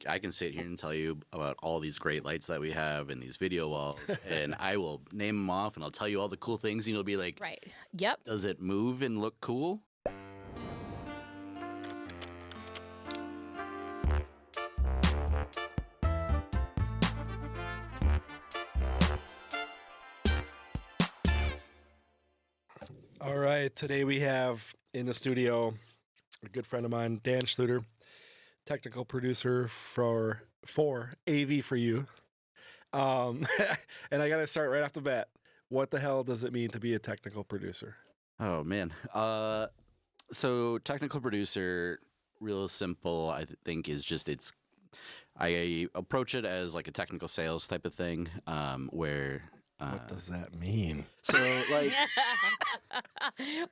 I can sit here and tell you about all these great lights that we have and these video walls, and I will name them off, and I'll tell you all the cool things, and you'll be like, Right. Yep. does it move and look cool? All right, today we have in the studio a good friend of mine, Dan Schlueter, technical producer for AV for You. And I got to start right off the bat. What the hell does it mean to be a technical producer? Oh man. So technical producer, real simple, I think is just I approach it as like a technical sales type of thing, where What does that mean? so like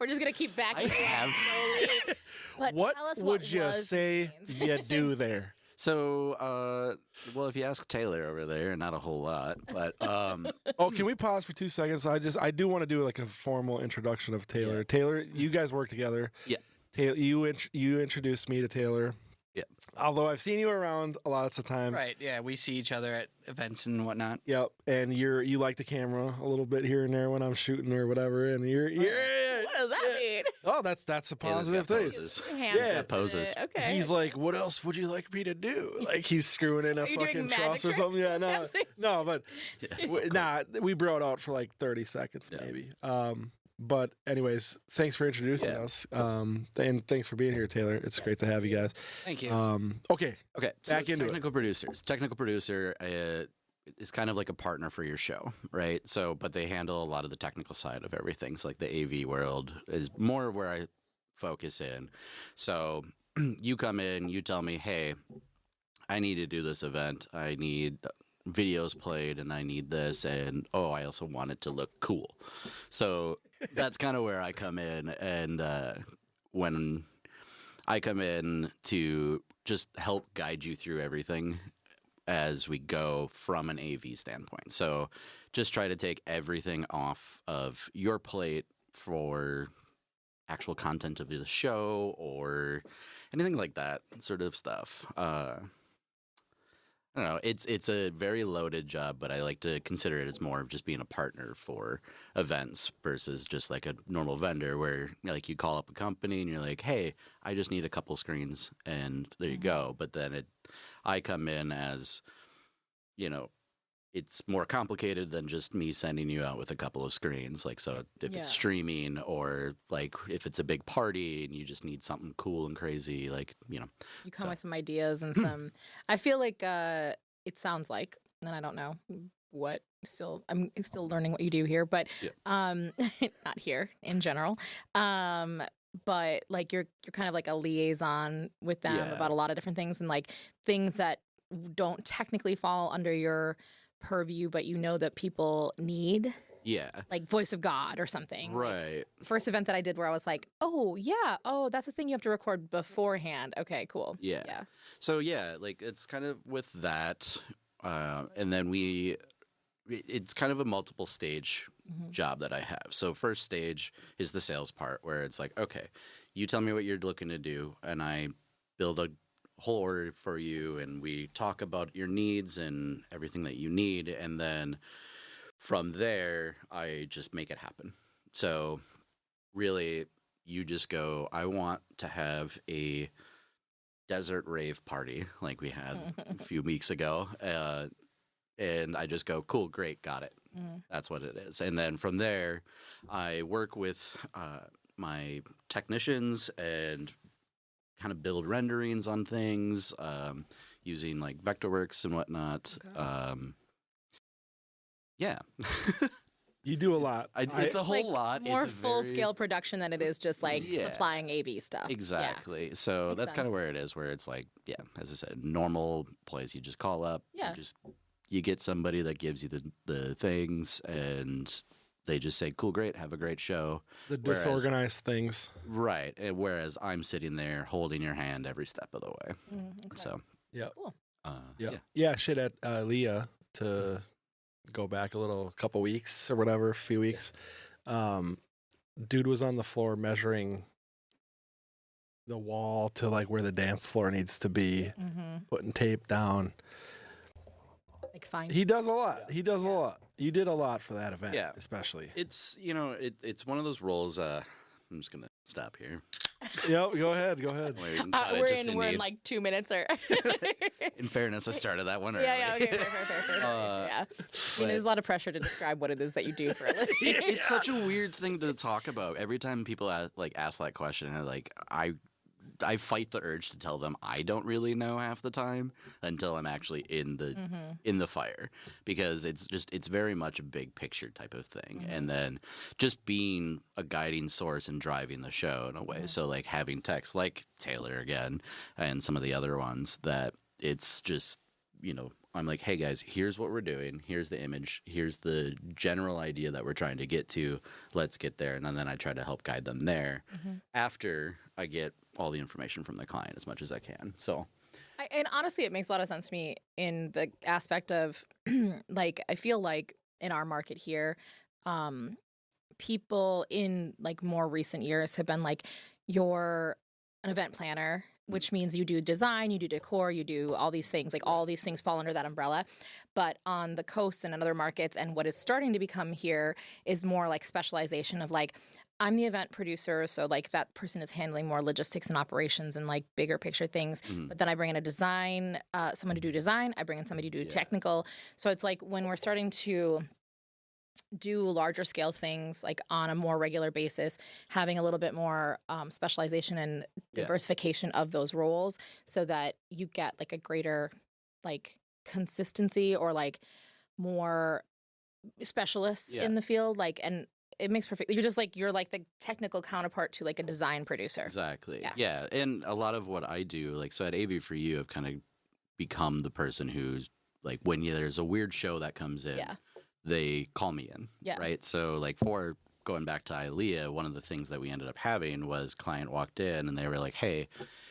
We're just gonna keep backing. I have slowly. But What tell us would what you was say means. you do there? so well, if you ask Taylor over there, not a whole lot, but Oh, can we pause for 2 seconds? I do want to do like a formal introduction of Taylor. Yeah. Taylor, you guys work together. Yeah. Taylor, you introduced me to Taylor. Yeah. Although I've seen you around a lot of times. Right, yeah, we see each other at events and whatnot. Yep. And you like the camera a little bit here and there when I'm shooting or whatever. And you're What does that mean? oh, that's a Taylor's positive got thing. poses. Hands Yeah. got Poses. Okay. He's like, what else would you like me to do? Like he's screwing in a Are you doing fucking magic truss or tricks? something. Yeah, What's no, happening? no, but we brought out for like 30 seconds Yeah. maybe. But anyways, thanks for introducing Yeah. us. And thanks for being here, Taylor. It's great to have you guys. Thank you. Okay. Okay, so Back into it. technical producers. Technical producer is kind of like a partner for your show, right? So, but they handle a lot of the technical side of everything. So, like the AV world is more where I focus in. So, you come in, you tell me, hey, I need to do this event. I need videos played, and I need this, and I also want it to look cool. So that's kind of where I come in, and when I come in to just help guide you through everything as we go from an AV standpoint. So just try to take everything off of your plate for actual content of the show or anything like that sort of stuff. I don't know. It's a very loaded job, but I like to consider it as more of just being a partner for events versus just like a normal vendor where like you call up a company and you're like, hey, I just need a couple screens and there you go. But then I come in as, it's more complicated than just me sending you out with a couple of screens. Like, so if Yeah. it's streaming or like if it's a big party and you just need something cool and crazy, like, You come So- with some ideas and some. I feel like it sounds like, and I don't know what. I'm still learning what you do here, but Yeah. not here in general. But like you're kind of like a liaison with them Yeah. about a lot of different things and like things that don't technically fall under your purview, but you know that people need, yeah. like voice of God or something. Like, Right. first event that I did where I was like, oh yeah, that's a thing you have to record beforehand. Okay, cool. Yeah. Yeah. So yeah, like it's kind of with that, and then it's kind of a multiple stage Mhm. job that I have. So first stage is the sales part where it's like, okay, you tell me what you're looking to do, and I build a whole order for you, and we talk about your needs and everything that you need, and then from there, I just make it happen. So really, you just go, I want to have a desert rave party like we had a few weeks ago. And I just go, cool, great, got it. Mhm. That's what it is. And then from there, I work with my technicians and kind of build renderings on things using like Vectorworks and whatnot. Okay. Yeah. You do a lot. It's a It's whole like lot. More It's a full very- scale production than it is just like Yeah. supplying AV stuff. Exactly. So Makes that's kind of sense. where it is, where it's like, yeah, as I said, normal place. You just call up. Yeah. You get somebody that gives you the things, and they just say, cool, great, have a great show. the Whereas- disorganized things. Right. And whereas I'm sitting there holding your hand every step of the way. Okay. So, Yeah. Cool. Yeah. Yeah, shit at Leah to go back a couple weeks or whatever, a few weeks. Dude was on the floor measuring the wall to like where the dance floor needs to be, putting tape down. Like fine. He does a lot. He does a lot. You did a lot for that event, Yeah. especially. It's it's one of those roles. I'm just gonna stop here. Yep, go ahead. We're in like 2 minutes or. In fairness, I started that one early. Yeah, okay, fair. Yeah. I mean, there's a lot of pressure to describe what it is that you do for a living. It's such a weird thing to talk about. Every time people ask that question, I fight the urge to tell them I don't really know half the time until I'm actually in the fire, because it's very much a big picture type of thing, and then just being a guiding source and driving the show in a way. So like having techs like Taylor again and some of the other ones that it's just I'm like, hey guys, here's what we're doing. Here's the image. Here's the general idea that we're trying to get to. Let's get there. And then I try to help guide them there after I get all the information from the client as much as I can. So, and honestly, it makes a lot of sense to me in the aspect of like, I feel like in our market here, people in like more recent years have been like, you're an event planner, which means you do design, you do decor, you do all these things. Like all these things fall under that umbrella. But on the coast and in other markets, and what is starting to become here is more like specialization of like, I'm the event producer, so like that person is handling more logistics and operations and like bigger picture things. But then I bring in a design, someone to do design. I bring in somebody to do technical. So it's like when we're starting to do larger scale things like on a more regular basis, having a little bit more specialization and diversification of those roles, so that you get like a greater like consistency or like more specialists in the field. Like, and it makes perfect. You're like the technical counterpart to like a design producer. Exactly. Yeah. And a lot of what I do, like, so at AV for You, I've kind of become the person who's like, when there's a weird show that comes in, they call me in. Yeah. Right. So like for going back to ILEA, one of the things that we ended up having was client walked in and they were like, hey,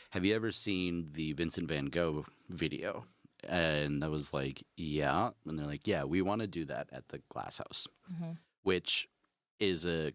have you ever seen the Vincent van Gogh video? And I was like, yeah. And they're like, yeah, we want to do that at the Glass House, which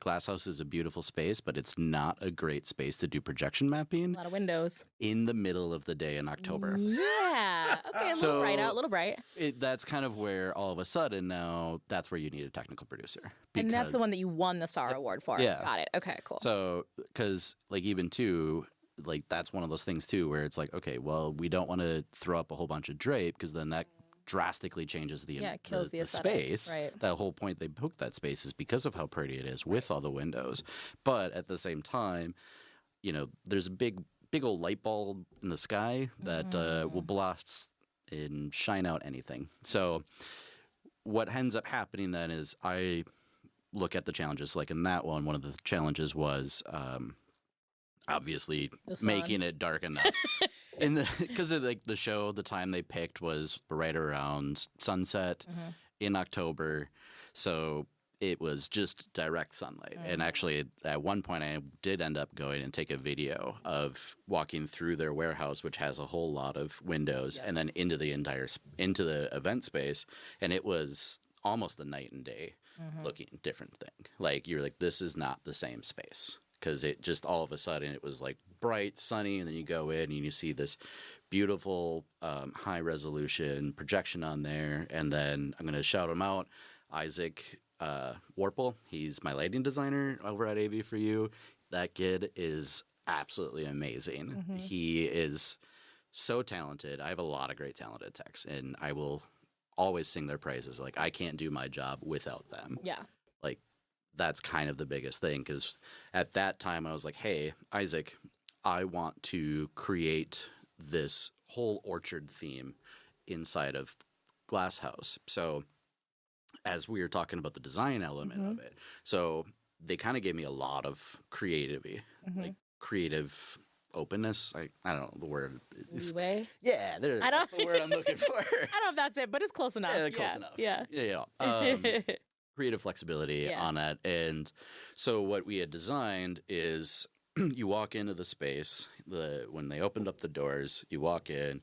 Glass House is a beautiful space, but it's not a great space to do projection mapping. A lot of windows. In the middle of the day in October. Yeah. Okay, a little bright out, a little bright. That's kind of where all of a sudden now that's where you need a technical producer. And that's the one that you won the Star Award for. Yeah. Got it. Okay, cool. So, because like even too, like that's one of those things too where it's like, okay, well, we don't want to throw up a whole bunch of drape because then that drastically changes it kills the space. Right. That whole point they booked that space is because of how pretty it is with all the windows. But at the same time, there's a big old light bulb in the sky that will blast and shine out anything. So what ends up happening then is I look at the challenges. Like in that one of the challenges was obviously making it dark enough. Because like the show, the time they picked was right around sunset in October, so it was just direct sunlight. And actually, at one point, I did end up going and take a video of walking through their warehouse, which has a whole lot of windows, and then into the event space, and it was almost a night and day looking different thing. Like you're like, this is not the same space. Because it just all of a sudden it was like bright, sunny, and then you go in and you see this beautiful high resolution projection on there. And then I'm going to shout him out, Isaac Warple. He's my lighting designer over at AV for You. That kid is absolutely amazing. He is so talented. I have a lot of great talented techs, and I will always sing their praises. Like I can't do my job without them. Yeah. Like that's kind of the biggest thing, because at that time I was like, hey, Isaac, I want to create this whole orchard theme inside of Glass House. So as we were talking about the design element of it, so they kind of gave me a lot of creativity, like creative openness. I don't know the word. Leeway? Yeah, that's the word I'm looking for. I don't know if that's it, but it's close enough. Yeah, close enough. Yeah. Creative flexibility on that. And so what we had designed is you walk into the space, when they opened up the doors, you walk in,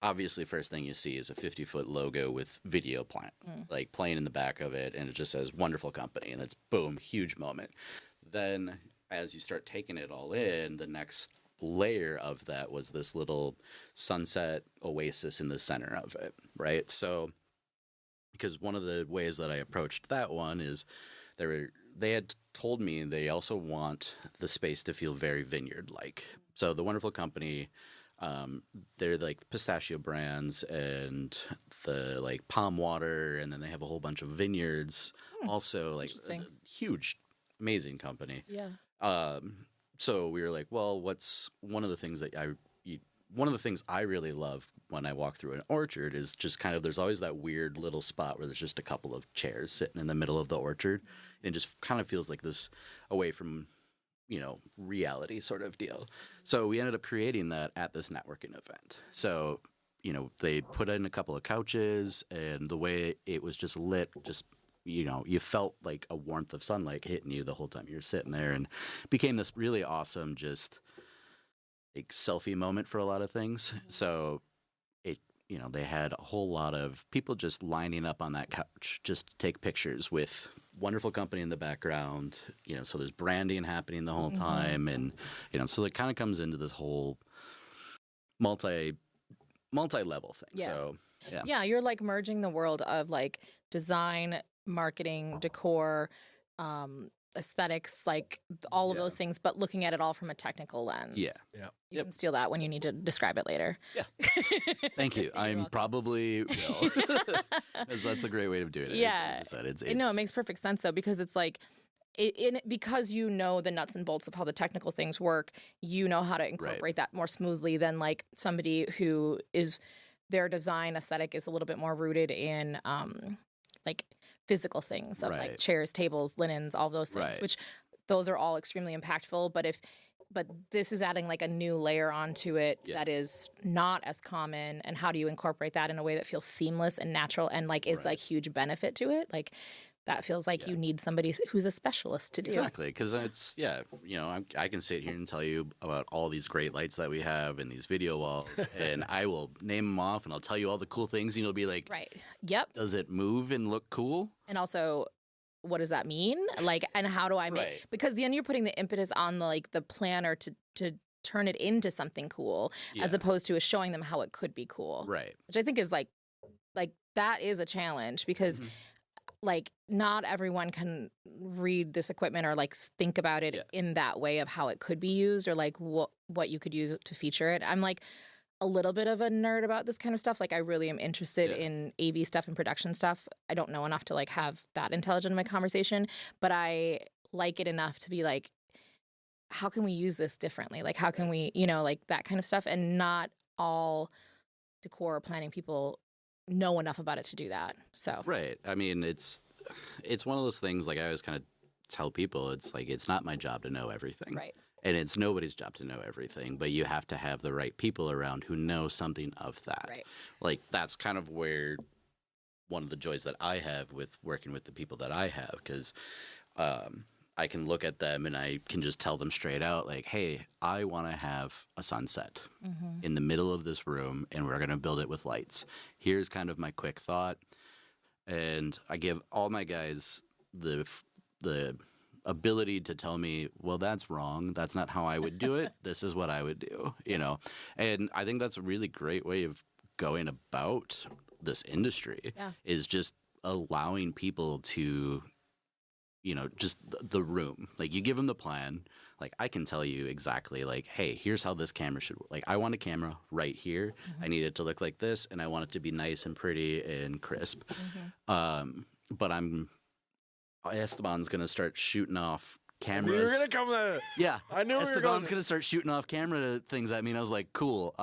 obviously first thing you see is a 50-foot logo with video playing in the back of it, and it just says wonderful company, and it's boom, huge moment. Then as you start taking it all in, the next layer of that was this little sunset oasis in the center of it, right? So, because one of the ways that I approached that one is they had told me they also want the space to feel very vineyard-like. So the wonderful company, they're like pistachio brands and the like palm water, and then they have a whole bunch of vineyards. Also, like Interesting. huge, amazing company. Yeah. So we were like, well, what's one of the things one of the things I really love when I walk through an orchard is just kind of there's always that weird little spot where there's just a couple of chairs sitting in the middle of the orchard. And it just kind of feels like this away from, reality sort of deal. So we ended up creating that at this networking event. So, they put in a couple of couches, and the way it was just lit, you felt like a warmth of sunlight hitting you the whole time you're sitting there, and became this really awesome just like selfie moment for a lot of things. So they had a whole lot of people just lining up on that couch just to take pictures with wonderful company in the background, so there's branding happening the whole time. And, so it kind of comes into this whole multi-level thing. Yeah. So, yeah. Yeah, you're like merging the world of like design, marketing, decor, aesthetics, like all of those things, but looking at it all from a technical lens. Yeah. Yeah. You can steal that when you need to describe it later. Yeah. Thank you. I'm welcome. probably will. 'Cause that's a great way of doing it. Yeah. As I said, No, it makes perfect sense though, because it's like because you know the nuts and bolts of how the technical things work, you know how to incorporate that more smoothly than like somebody who is their design aesthetic is a little bit more rooted in like physical things of like chairs, tables, linens, all those things, which those are all extremely impactful. But this is adding like a new layer onto it that is not as common. And how do you incorporate that in a way that feels seamless and natural and like is like huge benefit to it? Like that feels like you need somebody who's a specialist to do. Exactly, because it's, I can sit here and tell you about all these great lights that we have and these video walls, and I will name them off, and I'll tell you all the cool things, and you'll be like, right, yep. Does it move and look cool? And also, what does that mean? Like, and how do I make, because then you're putting the impetus on the planner to turn it into something cool, as opposed to showing them how it could be cool. Right. Which I think is like that is a challenge because like not everyone can read this equipment or like think about it in that way of how it could be used or like what you could use to feature it. I'm like a little bit of a nerd about this kind of stuff. Like I really am interested in AV stuff and production stuff. I don't know enough to like have that intelligent in my conversation, but I like it enough to be like, how can we use this differently? Like how can we, like that kind of stuff. And not all decor or planning people know enough about it to do that. So right. I mean, it's one of those things. Like I always kind of tell people, it's like it's not my job to know everything, right? And it's nobody's job to know everything. But you have to have the right people around who know something of that. Right. Like that's kind of where one of the joys that I have with working with the people that I have, because I can look at them and I can just tell them straight out, like, hey, I want to have a sunset in the middle of this room, and we're going to build it with lights. Here's kind of my quick thought. And I give all my guys the ability to tell me, well, that's wrong. That's not how I would do it. This is what I would do, And I think that's a really great way of going about this industry is just allowing people to just the room. Like you give them the plan. Like I can tell you exactly like, hey, here's how this camera should work. Like I want a camera right here. I need it to look like this, and I want it to be nice and pretty and crisp. But Esteban's gonna start shooting off cameras. You're gonna come there. Yeah, I knew Esteban's gonna start shooting off camera things at me, and I was like, "Cool.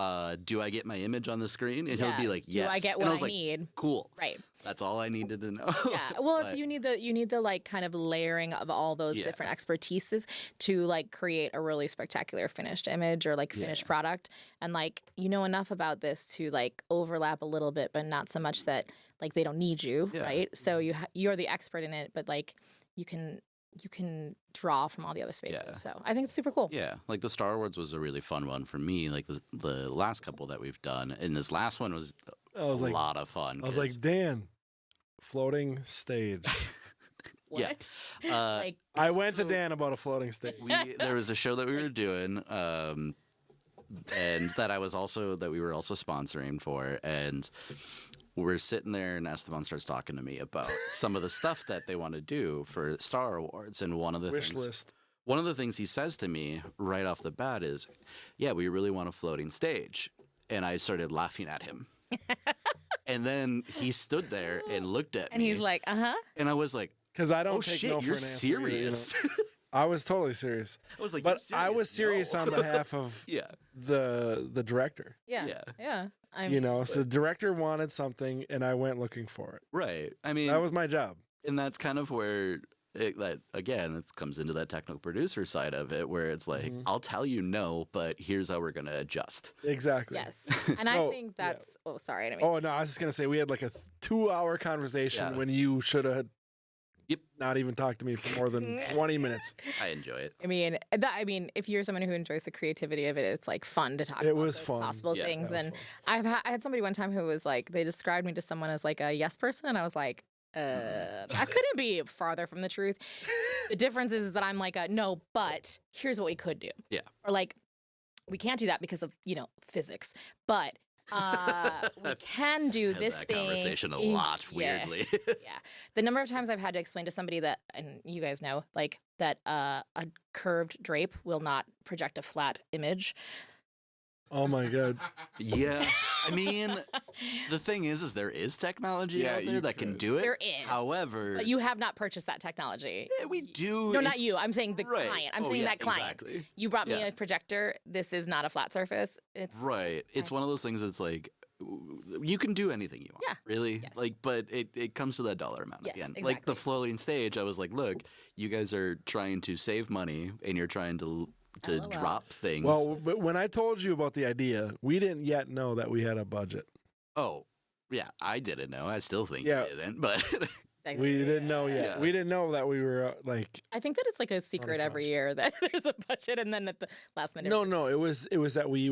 Do I get my image on the screen?" And he'll be like, "Yes." Do I get and what I was I like, need? Cool. Right. That's all I needed to know. Yeah. Well, But- you need the like kind of layering of all those different expertises to like create a really spectacular finished image or like finished product, and like enough about this to like overlap a little bit, but not so much that like they don't need you, right? So you're the expert in it, but like you can draw from all the other spaces. Yeah. So I think it's super cool. Yeah, like the Star Wars was a really fun one for me. Like the last couple that we've done, and this last one was a lot of fun. I was like, Dan, floating stage. What? Yeah. Like I went to Dan about a floating stage. there was a show that we were doing. and that we were also sponsoring for, and we're sitting there, and Esteban starts talking to me about some of the stuff that they want to do for Star Awards, and one of the things he says to me right off the bat is, "Yeah, we really want a floating stage," and I started laughing at him. And then he stood there and looked at me. And he's like, and I was like, Because I don't "Oh take shit, no for you're an answer, serious." I was totally serious. I was like, But "You're I was serious No." on behalf of Yeah. the director. yeah. So the director wanted something, and I went looking for it. Right. I mean, That was my job. and that's kind of where it comes into that technical producer side of it, where it's like, I'll tell you no, but here's how we're going to adjust. Exactly. Yes. And I think that's, sorry. I didn't mean Oh, no, I was just going to say we had like a 2-hour conversation when you should have not even talked to me for more than 20 minutes. I enjoy it. I mean, if you're someone who enjoys the creativity of it, it's like fun to talk about was those fun. possible Yeah, things. that was And I had somebody one time who was like, they described me to someone as like a yes person, and I was like, I couldn't be farther from the truth. The difference is that I'm like, no, but here's what we could do. Yeah. Or like, we can't do that because of physics, but we can do Had this that thing. conversation a lot, Yeah. weirdly. Yeah. The number of times I've had to explain to somebody that, and you guys know, like that a curved drape will not project a flat image. Oh, my God. Yeah. I mean, the thing is there is technology out there that can do it. There is. However, But you have not purchased that technology. yeah, we do. No, not you. I'm saying the Right. client. I'm Oh, saying yeah, that client. exactly. You brought me Yeah. a projector. This is not a flat surface. It's Right. It's one of those things that's like, you can do anything you want. Yeah. Really. Yes. Like, but it comes to that dollar amount at the Yes, end. Like the exactly. floating stage, I was like, look, you guys are trying to save money and you're trying to LOL. drop things. Well, but when I told you about the idea, we didn't yet know that we had a budget. oh, yeah, I didn't know. I still think Yeah. you didn't, but We didn't know yet. Yeah. We didn't know that we were like. I think that it's like a secret every year that there's a budget, and then at the last minute. No. It was that we.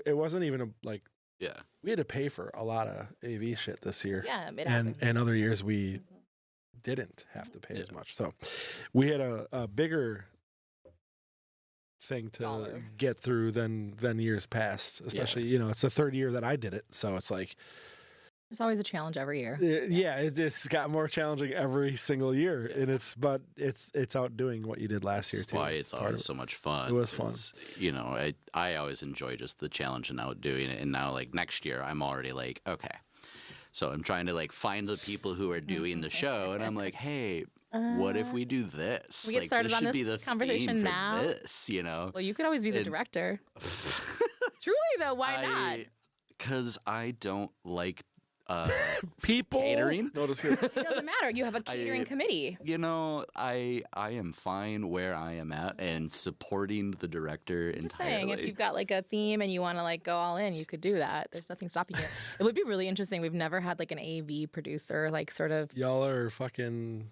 It wasn't even like yeah. we had to pay for a lot of AV shit this year. Yeah, it and happened. and other years we didn't have to pay as much. So we had a bigger thing to Dollar. get through than years past. Especially it's the third year that I did it, so it's like There's always a challenge every year. it just got more challenging every single year, and it's outdoing what you did last year That's too. why it's part of always it. so much fun. It was fun. is, I always enjoy just the challenge and outdoing it. And now, like next year, I'm already like, okay. So I'm trying to like find the people who are doing the show, and I'm like, hey, what if we do this? we get like, started this on should be this the conversation theme for now? This, Well, you could always be the And- director. Truly, though, why not? Because I don't like People catering. No, just kidding. It doesn't matter. You have a catering committee. I am fine where I am at and supporting the director I'm just entirely. saying, if you've got like a theme and you want to like go all in, you could do that. There's nothing stopping you. It would be really interesting. We've never had like an AV producer, like sort of. Y'all are fucking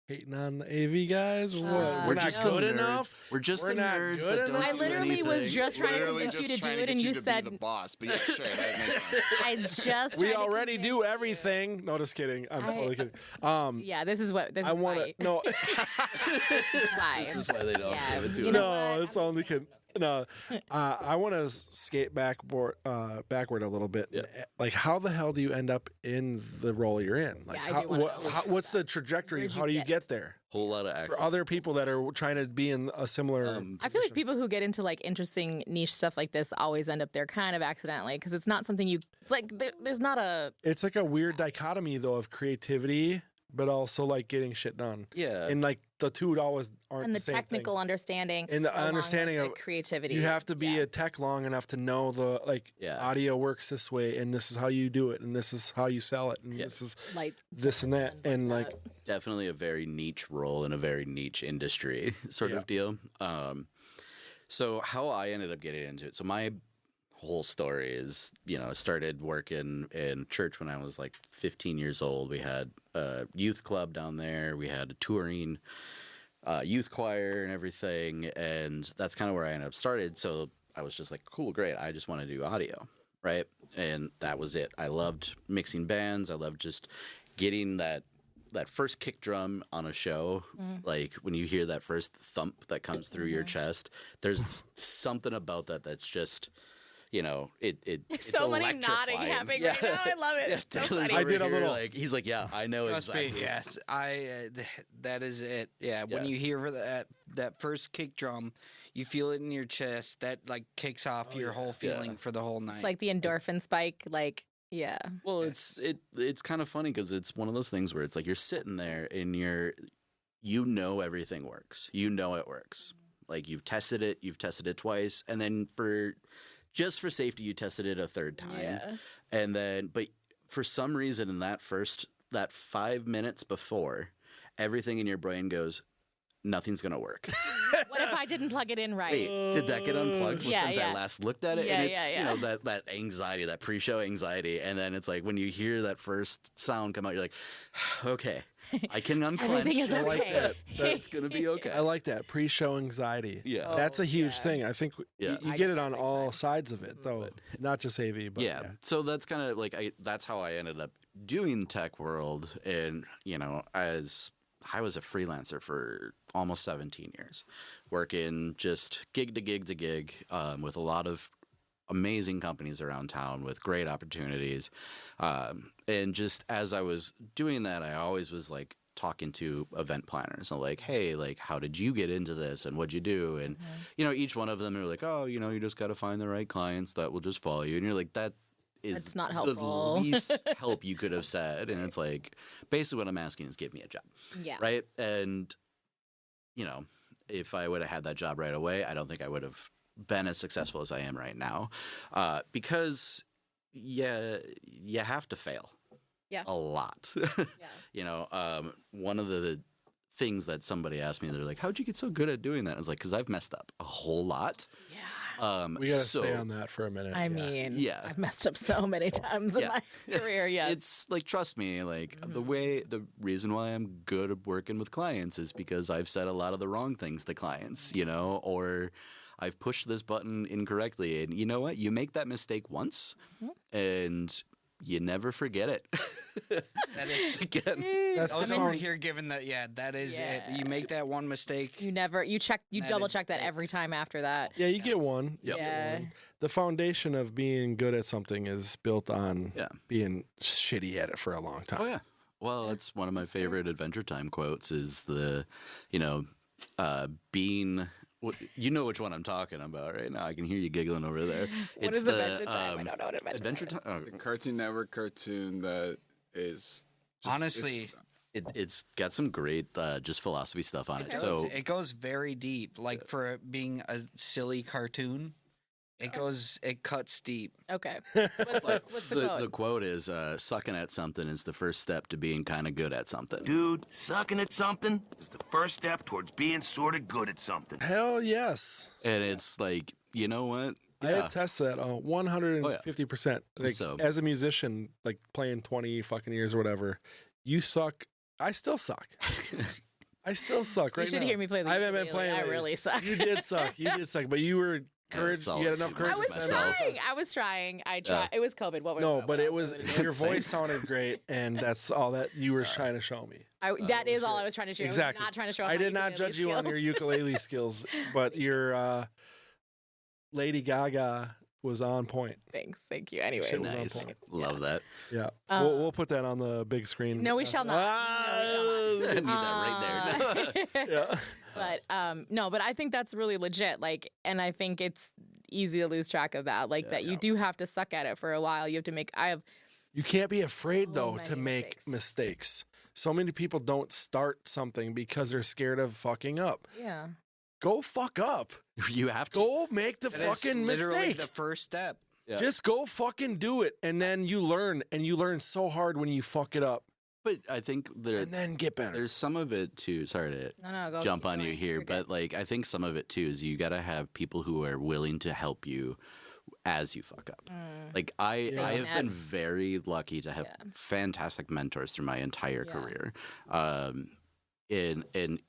hating on the AV guys. Or what? We're We're just not the good nerds. enough. We're just We're the not nerds good that don't enough? I do literally was anything. just trying to Literally convince you just to do trying it, and get you to said be the boss. But yeah, sure, that makes sense. I just. We tried to already convince do you. everything. No, just kidding. I'm totally kidding. Yeah, this is what this I is want why. to. No, This is why. This is why they don't Yeah, give it to you us. know no, what? it's only kidding. No, I want to skate backward a little bit. Yeah. Like, how the hell do you end up in the role you're in? Like, Yeah, I do wanna know. what's the trajectory? Where'd you How do you get? get there? Whole lot of For accents. other people that are trying to be in a similar. I feel like people who get into like interesting niche stuff like this always end up there kind of accidentally because it's not something you. It's like there's not a. It's like a weird dichotomy though of creativity, but also like getting shit done. Yeah. And like the two always aren't And the same technical thing. understanding And the along with understanding the of creativity. You have to be Yeah. a tech long enough to know the Yeah. audio works this way, and this is how you do it, and this is how you sell it, and Yeah. this is like this and that, and like Definitely a very niche role in a very niche industry sort Yeah. of deal. So how I ended up getting into it. So my whole story is, I started working in church when I was like 15 years old. We had a youth club down there. We had a touring youth choir and everything. And that's kind of where I ended up started. So I was just like, cool, great. I just want to do audio. Right. And that was it. I loved mixing bands. I loved just getting that that first kick drum on a show, like when you hear that first thump that comes through your chest, there's something about that that's just, it's so many nodding electrifying. happening right now. I love it. It's so Taylor's funny. over did a here, little- like he's like, yeah, I know Trust exactly. me, yes, that is it. Yeah, when Yeah. you hear that first kick drum, you feel it in your chest. That like kicks off your whole feeling for the whole night. It's like the endorphin spike. Like, yeah. Well, it's kind of funny because it's one of those things where it's like you're sitting there and everything works. You know it works. Like you've tested it twice, and then for safety, you tested it a third time. Yeah. And then, but for some reason, in that 5 minutes before, everything in your brain goes, nothing's gonna work. What if I didn't plug it in right? Wait, did that get unplugged Yeah, since yeah. I last looked at it? Yeah, and it's yeah. that anxiety, that pre-show anxiety, and then it's like when you hear that first sound come out, you're like, okay, I can unclench. Everything is I like okay. that. It's gonna be okay. I like that pre-show anxiety. Yeah. That's a huge yeah. thing. I think Yeah. you I get get it that on big all time. sides of it, though. Not just AV, but yeah. So that's kind of like that's how I ended up doing tech world, and as I was a freelancer for almost 17 years, working just gig to gig to gig with a lot of amazing companies around town with great opportunities. And just as I was doing that, I always was like talking to event planners and like, hey, like, how did you get into this and what'd you do? And, each one of them are like, oh, you just got to find the right clients that will just follow you. And you're like, that is That's not the helpful. least help you could have said. And it's like, basically what I'm asking is give me a job. Yeah. Right. And, if I would have had that job right away, I don't think I would have been as successful as I am right now. Because you have to fail. Yeah. A lot. Yeah. One of the things that somebody asked me, they're like, how'd you get so good at doing that? I was like, because I've messed up a whole lot. Yeah. we got to stay on that for a minute. I mean, Yeah. I've messed up so many times in my career. Yes. It's like, trust me, like the reason why I'm good at working with clients is because I've said a lot of the wrong things to clients, or I've pushed this button incorrectly. And you know what? You make that mistake once and you never forget it. that is Again. That's I was the over found- here giving that. Yeah, that is it. Yeah. You make that one mistake. you That double is check that it. every time after that. Yeah, you get one. Yep. Yeah. The foundation of being good at something is built on Yeah. being shitty at it for a long time. Oh yeah. Well, that's one of my favorite Adventure Time quotes is the, being. You know which one I'm talking about right now. I can hear you giggling over there. What It's is Adventure Time? I don't know what Adventure Time. Oh, The Cartoon Network cartoon that is just, Honestly, it's got some great just philosophy stuff on it. Okay. So it goes very deep. Like for it being a silly cartoon, it cuts deep. Okay. So what's the quote? the quote is sucking at something is the first step to being kind of good at something. Dude, sucking at something is the first step towards being sort of good at something. Hell yes. And it's like, you know what? I attest to that 150%. Like, So- as a musician, like playing 20 fucking years or whatever, you suck. I still suck. I still suck right You should now. hear me play the I haven't been ukulele. playing I lately. really suck. You did suck. You did suck. But you were courage. solid You had enough few courage. I was to stand up. trying. I was trying. I tried. It was COVID. What? No, what but else it was I gonna do? your voice sounded great, and that's all that you were trying to show me. That is all I was trying to show. Exactly. I was not trying to show. off I my did not ukulele judge you on your skills. ukulele skills, but your Lady Gaga was on point. Thanks. Thank you. Anyways. Shit was on Nice. point. Love that. Yeah, Um, we'll put that on the big screen. No, we shall not. No, we shall I need that right there. Yeah. But no, but I think that's really legit. Like, and I think it's easy to lose track of that. Like that you do have to suck at it for a while. You have to make. You can't be afraid So though to many make mistakes. So many people don't start something because they're scared of fucking up. Yeah. Go fuck up. You have to. Go make the That is fucking literally mistake. the first step. Yeah. Just go fucking do it, and then you learn, and you learn so hard when you fuck it up, But I think and then get better. there's some of it too. Sorry to No, go. jump keep on you going. here, You're but good. like I think some of it too is you got to have people who are willing to help you as you fuck up. Like I Same have been net. very lucky to have Yeah. fantastic mentors through my entire Yeah. career. And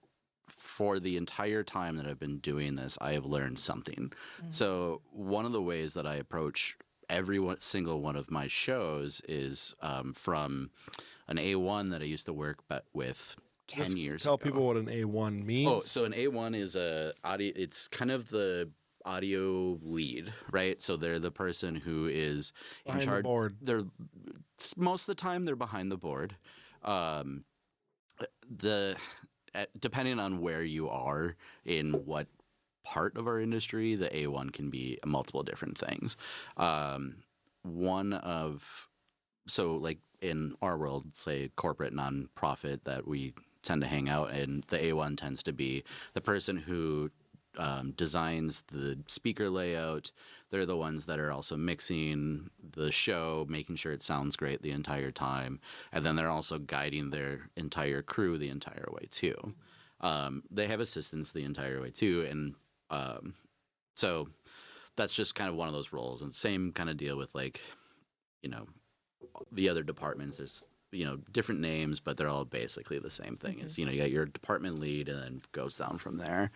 for the entire time that I've been doing this, I have learned something. So one of the ways that I approach single one of my shows is from an A1 that I used to work with 10 Just years tell ago. people what an A1 means. Oh, so an A1 is it's kind of the audio lead, right? So they're the person who is Behind in the charge. board. They're most of the time they're behind the board. Depending on where you are in what part of our industry, the A1 can be multiple different things. So like in our world, say corporate nonprofit that we tend to hang out in, the A1 tends to be the person who designs the speaker layout. They're the ones that are also mixing the show, making sure it sounds great the entire time. And then they're also guiding their entire crew the entire way too. They have assistants the entire way too. And so that's just kind of one of those roles. And same kind of deal with like, the other departments. There's, different names, but they're all basically the same thing. It's, you got your department lead and then goes down from there.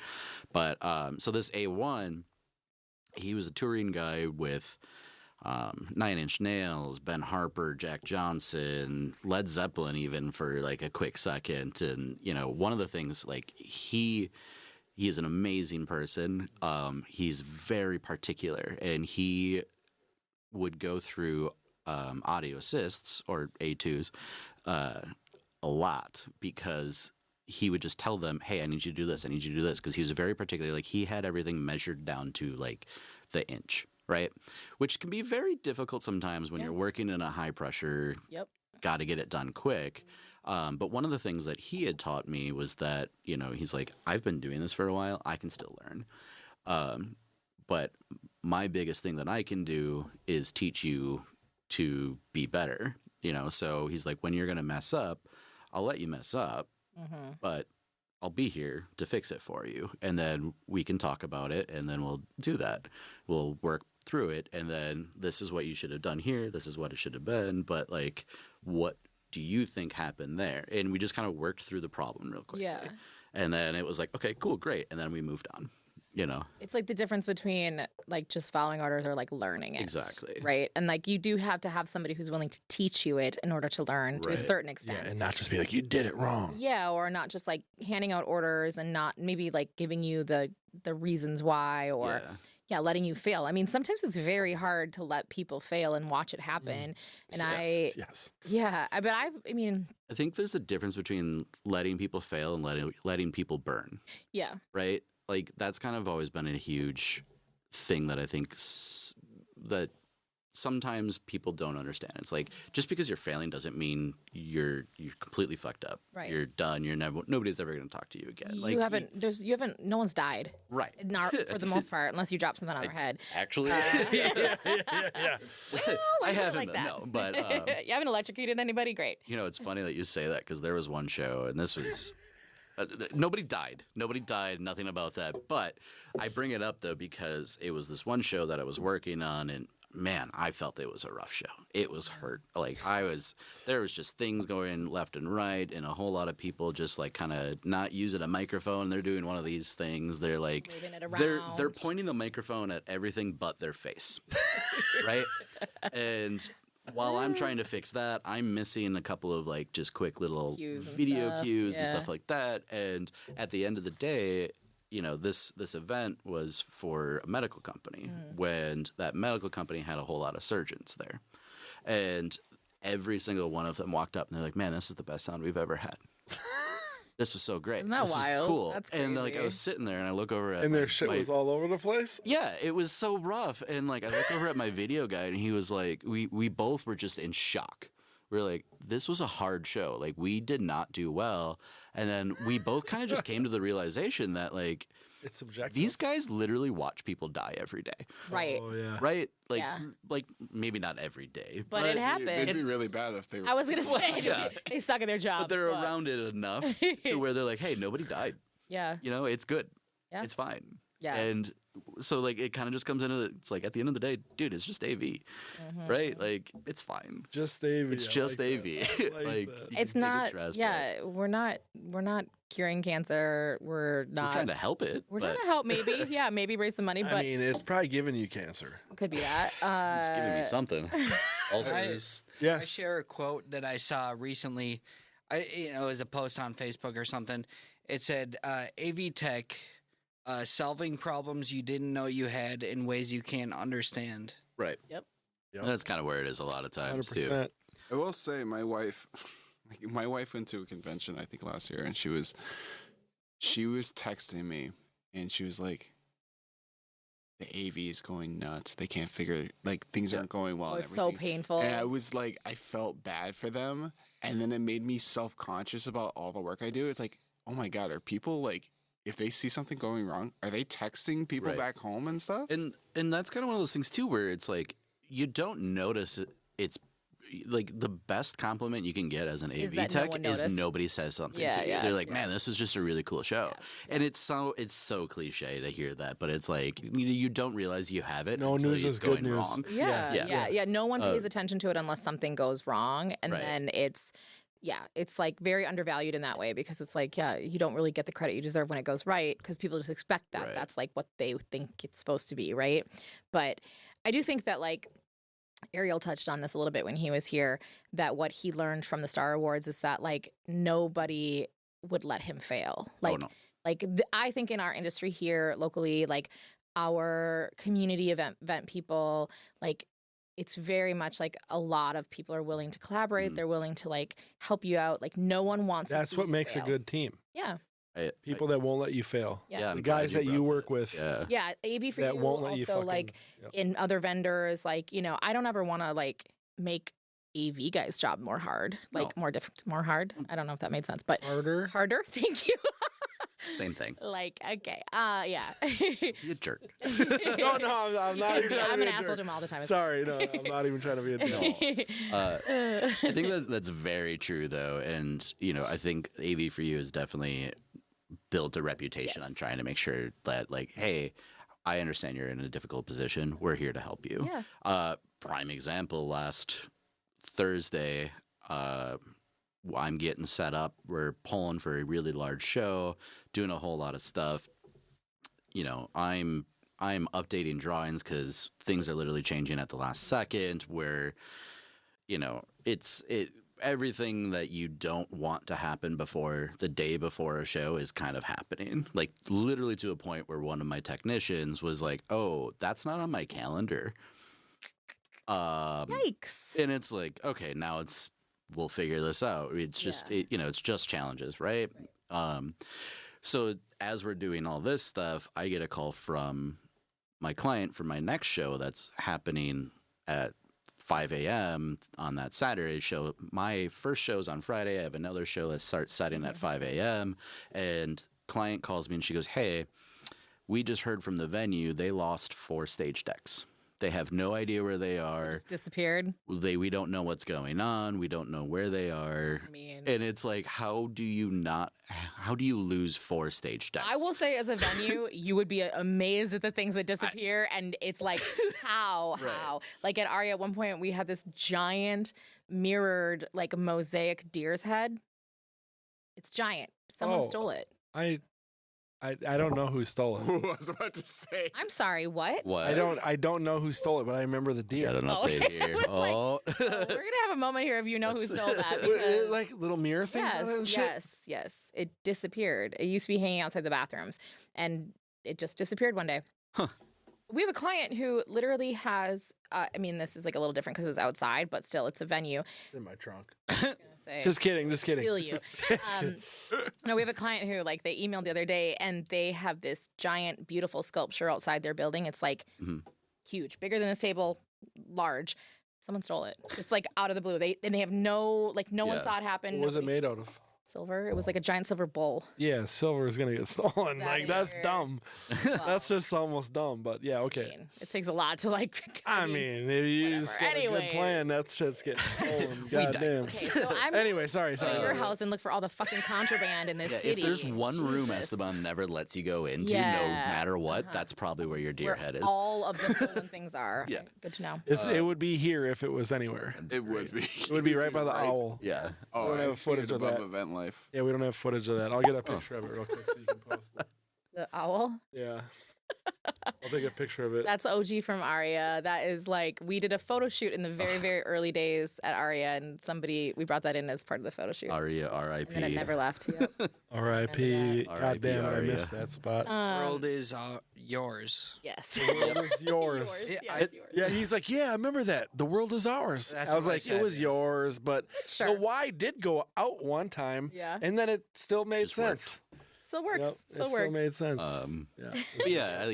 But so this A1, he was a touring guy with Nine Inch Nails, Ben Harper, Jack Johnson, Led Zeppelin, even for like a quick second. And, one of the things, like he is an amazing person. He's very particular, and he would go through audio assists or A2s a lot because he would just tell them, hey, I need you to do this. I need you to do this. Because he was very particular. Like he had everything measured down to like the inch, right? Which can be very difficult sometimes when you're working in a high pressure, got to get it done quick. But one of the things that he had taught me was that, he's like, I've been doing this for a while. I can still learn. But my biggest thing that I can do is teach you to be better, So he's like, when you're going to mess up, I'll let you mess up, but I'll be here to fix it for you. And then we can talk about it, and then we'll do that. We'll work through it, and then this is what you should have done here. This is what it should have been. But, like, what do you think happened there? And we just kind of worked through the problem real quickly. Yeah. And then it was like, okay, cool, great. And then we moved on. It's like the difference between like just following orders or like learning it. Exactly. Right. And like you do have to have somebody who's willing to teach you it in order to learn to a Right. certain extent. Yeah, and not just be like, you did it wrong. Yeah, or not just like handing out orders and not maybe like giving you the reasons why or letting you fail. I mean, sometimes it's very hard to let people fail and watch it happen. And Yes. I think there's a difference between letting people fail and letting people burn. Yeah. Right? Like that's kind of always been a huge thing that I think that sometimes people don't understand. It's like just because you're failing doesn't mean you're completely fucked up. Right. You're done. Nobody's ever going to talk to you again. No one's died. Right. For the most part, unless you drop something on their head. Actually, Yeah. Well, I put it haven't. like that. No, but you haven't electrocuted anybody? Great. it's funny that you say that because there was one show, and this was. Nobody died. Nothing about that. But I bring it up, though, because it was this one show that I was working on, and man, I felt it was a rough show. It was hurt. Like there was just things going left and right, and a whole lot of people just like kind of not using a microphone. They're doing one of these things. They're like, waving it around. they're pointing the microphone at everything but their face, right? And while I'm trying to fix that, I'm missing a couple of like just quick little Cues and video stuff. cues and Yeah. stuff like that. And at the end of the day, this event was for a medical company when that medical company had a whole lot of surgeons there. And every single one of them walked up and they're like, man, this is the best sound we've ever had. This was so great. Isn't that this wild? is cool. That's And like I crazy. was sitting there and I look over at And their my- shit my- was all over the place. yeah, it was so rough. And like I look over at my video guy and he was like, we both were just in shock. We're like, this was a hard show. Like we did not do well. And then we both kind of just came to the realization that like It's subjective. these guys literally watch people die every day. Right. Oh, yeah. Right? Like Yeah. like maybe not every day. But it happened. They'd be really bad if they were. I was gonna say yeah. they suck at their job. But they're around it enough to where they're like, hey, nobody died. Yeah. It's good. Yeah. It's fine. Yeah. And so like it kind of just comes into it's like at the end of the day, dude, it's just AV, right? Like it's fine. Just AV. It's I just like AV. that. I like like that. you It's can take not. stress, but Yeah, we're not curing cancer. We're not. we're trying to help it. We're but trying to help. Maybe. Yeah. Maybe raise some money, I but mean, it's probably giving you cancer. could be that. it's giving me something. Also, I- is I Yes. share a quote that I saw recently. It was a post on Facebook or something. It said, "AV tech, solving problems you didn't know you had in ways you can't understand." right. Yep. Yep. That's kind of where it is a lot of times too. 100%. I will say my wife went to a convention I think last year, and she was texting me, and she was like, the AV is going nuts. They can't figure, like, things aren't going well. Oh, and it's so everything. painful. And I was like, I felt bad for them. And then it made me self-conscious about all the work I do. It's like, oh my God, are people like, if they see something going wrong, are they texting people Right. back home and stuff? And that's kind of one of those things too, where it's like you don't notice it. It's like the best compliment you can get as an Is AV that no tech one is noticed. nobody says something Yeah, to you. yeah, They're like, yeah. man, this was just a really cool show. And it's so cliche to hear that, but it's like you don't realize you have it. No until news it's is good going news. wrong. Yeah, Yeah. yeah. No one pays attention to it unless something goes wrong, and Right. then it's like very undervalued in that way because it's like you don't really get the credit you deserve when it goes right because people just expect that Right. that's like what they think it's supposed to be, right? But I do think that like Ariel touched on this a little bit when he was here, that what he learned from the Star Awards is that like nobody would let him fail. Like, no. I think in our industry here locally, like our community event people, like it's very much like a lot of people are willing to collaborate. Mhm. They're willing to like help you out. Like no one wants. That's to see what you makes fail. a good team. Yeah. People that won't let you fail. Yeah. Yeah, The I'm guys glad that you brought work with. Yeah. Yeah, AV for That you won't let you also fucking- like Yep. in other vendors, like, you know, I don't ever want to like make AV guys' job more hard, like more difficult, more hard. I don't know if that made sense, but Harder. harder. Thank you. Same thing. Like, okay, yeah. You jerk. No, I'm not even trying to I'm be an a asshole jerk. to him all the time. Sorry, no, I'm not even trying to be a jerk. I think that's very true, though, and you know, I think AV for you has definitely built a reputation Yes. on trying to make sure that, like, hey, I understand you're in a difficult position. We're here to help you. Yeah. Prime example: last Thursday, I'm getting set up. We're pulling for a really large show, doing a whole lot of stuff. You know, I'm updating drawings because things are literally changing at the last second. Where, you know, everything that you don't want to happen before the day before a show is kind of happening. Like literally to a point where one of my technicians was like, "Oh, that's not on my calendar." Yikes. And it's like, okay, now we'll figure this out. It's just it's just challenges, right? So as we're doing all this stuff, I get a call from my client for my next show that's happening at 5 a.m. on that Saturday show. My first show's on Friday. I have another show that starts setting at 5 a.m. And client calls me and she goes, "Hey, we just heard from the venue. They lost 4 stage decks. They have no idea where they are. Just disappeared. We don't know what's going on. We don't know where they are." I mean, And it's like, how do you lose 4 stage decks? I will say, as a venue, you would be amazed at the things that disappear, and it's like, how? Like at Aria, at one point, we had this giant mirrored, like mosaic deer's head. It's giant. Someone stole it. I don't know who stole it. I was about to say. I'm sorry. What? What? I don't know who stole it, but I remember the deer. Got an Oh, update okay. here. I was like, Oh. We're gonna have a moment here if you know who stole that. Wait, Because like little mirror things on it and shit? yes. It disappeared. It used to be hanging outside the bathrooms, and it just disappeared one day. Huh. We have a client who literally has. I mean, this is like a little different because it was outside, but still, it's a venue. It's in my trunk. Say, Just kidding. feel you. No, we have a client who, like, they emailed the other day, and they have this giant, beautiful sculpture outside their building. It's like huge, bigger than this table, large. Someone stole it, just like out of the blue. They have no one Yeah. saw it happen. What was it Nobody- made out of? Silver. It was like a giant silver bowl. Yeah, silver is gonna get stolen. That Like that's here. dumb. Well, That's just almost dumb. But yeah, I okay. mean, it takes a lot to like. I mean, if you whatever. just got a good Anyway. plan, that shit's getting stolen. Goddamn. digress. Okay, so I'm Anyway, sorry. go to your house and look for all the fucking contraband in this Yeah, city. if there's one room Jesus. Esteban never lets you go into, Yeah. no matter what, that's probably where your deer Where head is. all of the stolen things are. Yeah. Okay, good to know. It would be here if it was anywhere. It would be. It would be right by the owl. Yeah. Oh, We don't I have footage figured of above that. Event Life. Yeah, we don't have footage of that. I'll get a picture of it real quick so you can post it. The owl. Yeah. I'll take a picture of it. That's OG from Aria. That is like we did a photo shoot in the very, very early days at Aria, and we brought that in as part of the photo shoot. Aria, R.I.P. And then it never left. Yep. R.I.P. God R.I.P. damn it, I Aria. missed that spot. The world is yours. Yes. The world is yours. Yeah, Yes, yours. Yeah, he's like, yeah, I remember that. The world is ours. That's I was what I like, it said, was yeah. yours, but Sure. the Y did go out one time, Yeah. and then it still made Just worked. sense. Still works. Yep, Still it works. still made sense. Yeah. But yeah,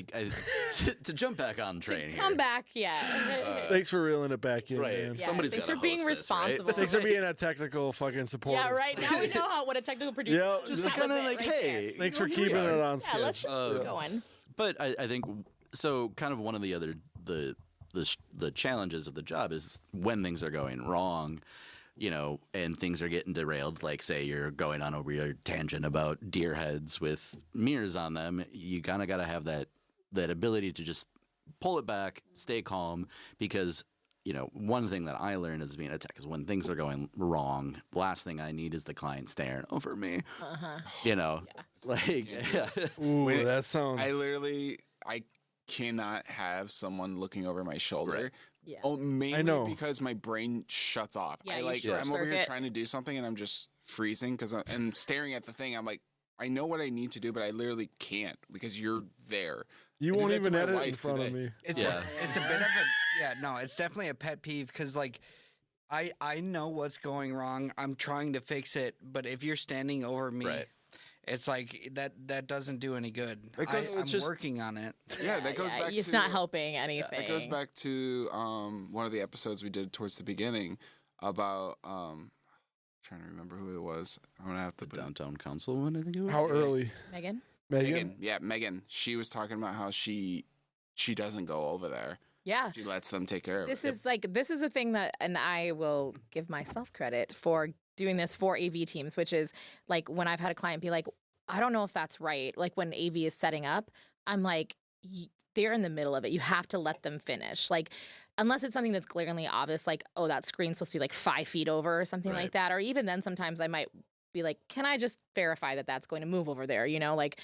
to jump back on train here. Come back, yeah. Thanks for reeling it back in, Right. man. Yeah, Somebody's thanks gotta for being host this, right? responsible. Thanks for being a technical fucking support. Yeah, right. Now we know what a technical producer Yeah, is. just Just to That kind of was it like, right hey. Thanks you for know, here we keeping are. it on there. sketch. Yeah, let's just Uh, keep going. But I think so. Kind of one of the other the challenges of the job is when things are going wrong, you know, and things are getting derailed. Like say you're going on a weird tangent about deer heads with mirrors on them. You kind of got to have that ability to just pull it back, stay calm, because you know one thing that I learned as being a tech is when things are going wrong, last thing I need is the client staring over me. You know, like yeah. Ooh, Wait, that sounds. I cannot have someone looking over my shoulder. Right. Yeah. Oh, mainly know. because my brain shuts off. Yeah, I you like short I'm over here circuit. trying to do something and I'm just freezing because I'm staring at the thing. I'm like, I know what I need to do, but I literally can't because you're there. You I did won't that to even my edit in wife front of today. me. It's Yeah. it's a bit of a no. It's definitely a pet peeve because like I know what's going wrong. I'm trying to fix it, but if you're standing over me, Right. it's like that doesn't do any good. Because I'm it's just- working on it. Yeah, that goes back It's to not helping anything. That goes back to one of the episodes we did towards the beginning about trying to remember who it was. I'm gonna have to The put it- downtown council one, I think it was. How early, Megan. Megan? Megan. Yeah, Megan. She was talking about how she doesn't go over there. Yeah. She lets them take care of This it. is a thing that, and I will give myself credit for doing this for AV teams, which is like when I've had a client be like, I don't know if that's right. Like when AV is setting up, I'm like, they're in the middle of it. You have to let them finish. Like, unless it's something that's glaringly obvious, like, oh, that screen's supposed to be like 5 feet over or something Right. like that. Or even then, sometimes I might be like, can I just verify that that's going to move over there? You know, like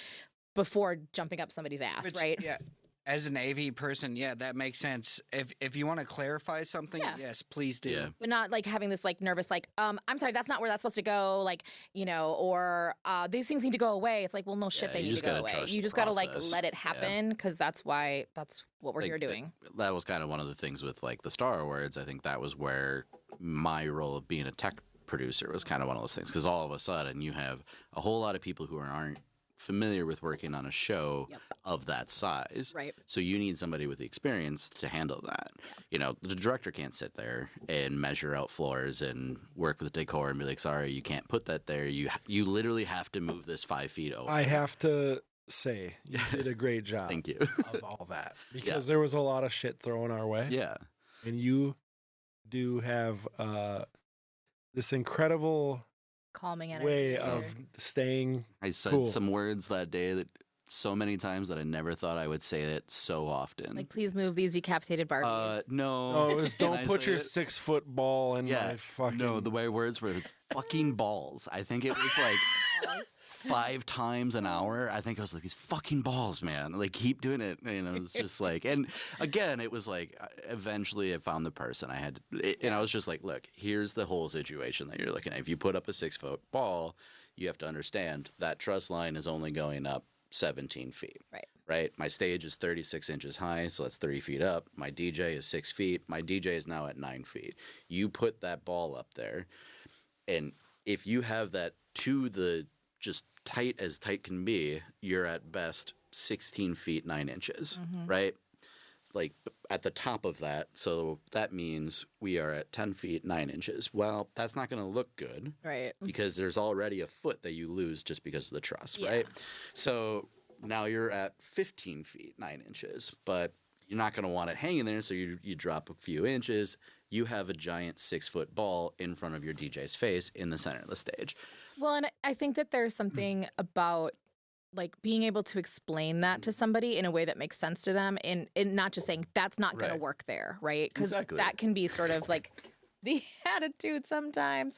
before jumping up somebody's ass, Which, right? Yeah. As an AV person, yeah, that makes sense. If you want to clarify something, Yeah. yes, please do. Yeah. But not like having this like nervous like I'm sorry, that's not where that's supposed to go, like, you know, or these things need to go away. It's like, well, no shit, Yeah, they you need just to go gotta away. trust You the just gotta like process. let it Yeah. happen because that's what we're Like, here doing. That was kind of one of the things with like the Star Awards. I think that was where my role of being a tech producer was kind of one of those things because all of a sudden you have a whole lot of people who aren't familiar with working on a show Yep. of that size. Right. So you need somebody with the experience to handle that. You know, the director can't sit there and measure out floors and work with decor and be like, sorry, you can't put that there. You literally have to move this 5 feet over. I have to say, you did a great job Thank you. of all that because there was a lot of shit thrown our way. Yeah. And you do have this incredible Calming energy. way there. of staying. I said Cool. some words that day that so many times that I never thought I would say it so often. like, please move these decapitated Barbies. No. Oh, it was Can I don't put say your it? 6-foot ball in Yeah. my fucking. No, the way words were fucking balls. I think it was like 5 times an hour. I think I was like, these fucking balls, man. Like, keep doing it. You know, it's just like, and again, it was like, eventually I found the person I had, and I was just like, look, here's the whole situation that you're looking at. If you put up a 6-foot ball, you have to understand that truss line is only going up 17 feet. Right. Right? My stage is 36 inches high, so that's 30 feet up. My DJ is 6 feet. My DJ is now at 9 feet. You put that ball up there, and if you have that to the just tight as tight can be, you're at best 16 feet 9 inches, right? Like at the top of that. So that means we are at 10 feet 9 inches. Well, that's not going to look good Right. because there's already a foot that you lose just because of the truss, Yeah. right? So now you're at 15 feet 9 inches, but you're not going to want it hanging there. So you drop a few inches. You have a giant 6-foot ball in front of your DJ's face in the center of the stage. Well, and I think that there's something about like being able to explain that to somebody in a way that makes sense to them and not just saying that's not going to Right. work there, right? Because Exactly. that can be sort of like the attitude sometimes.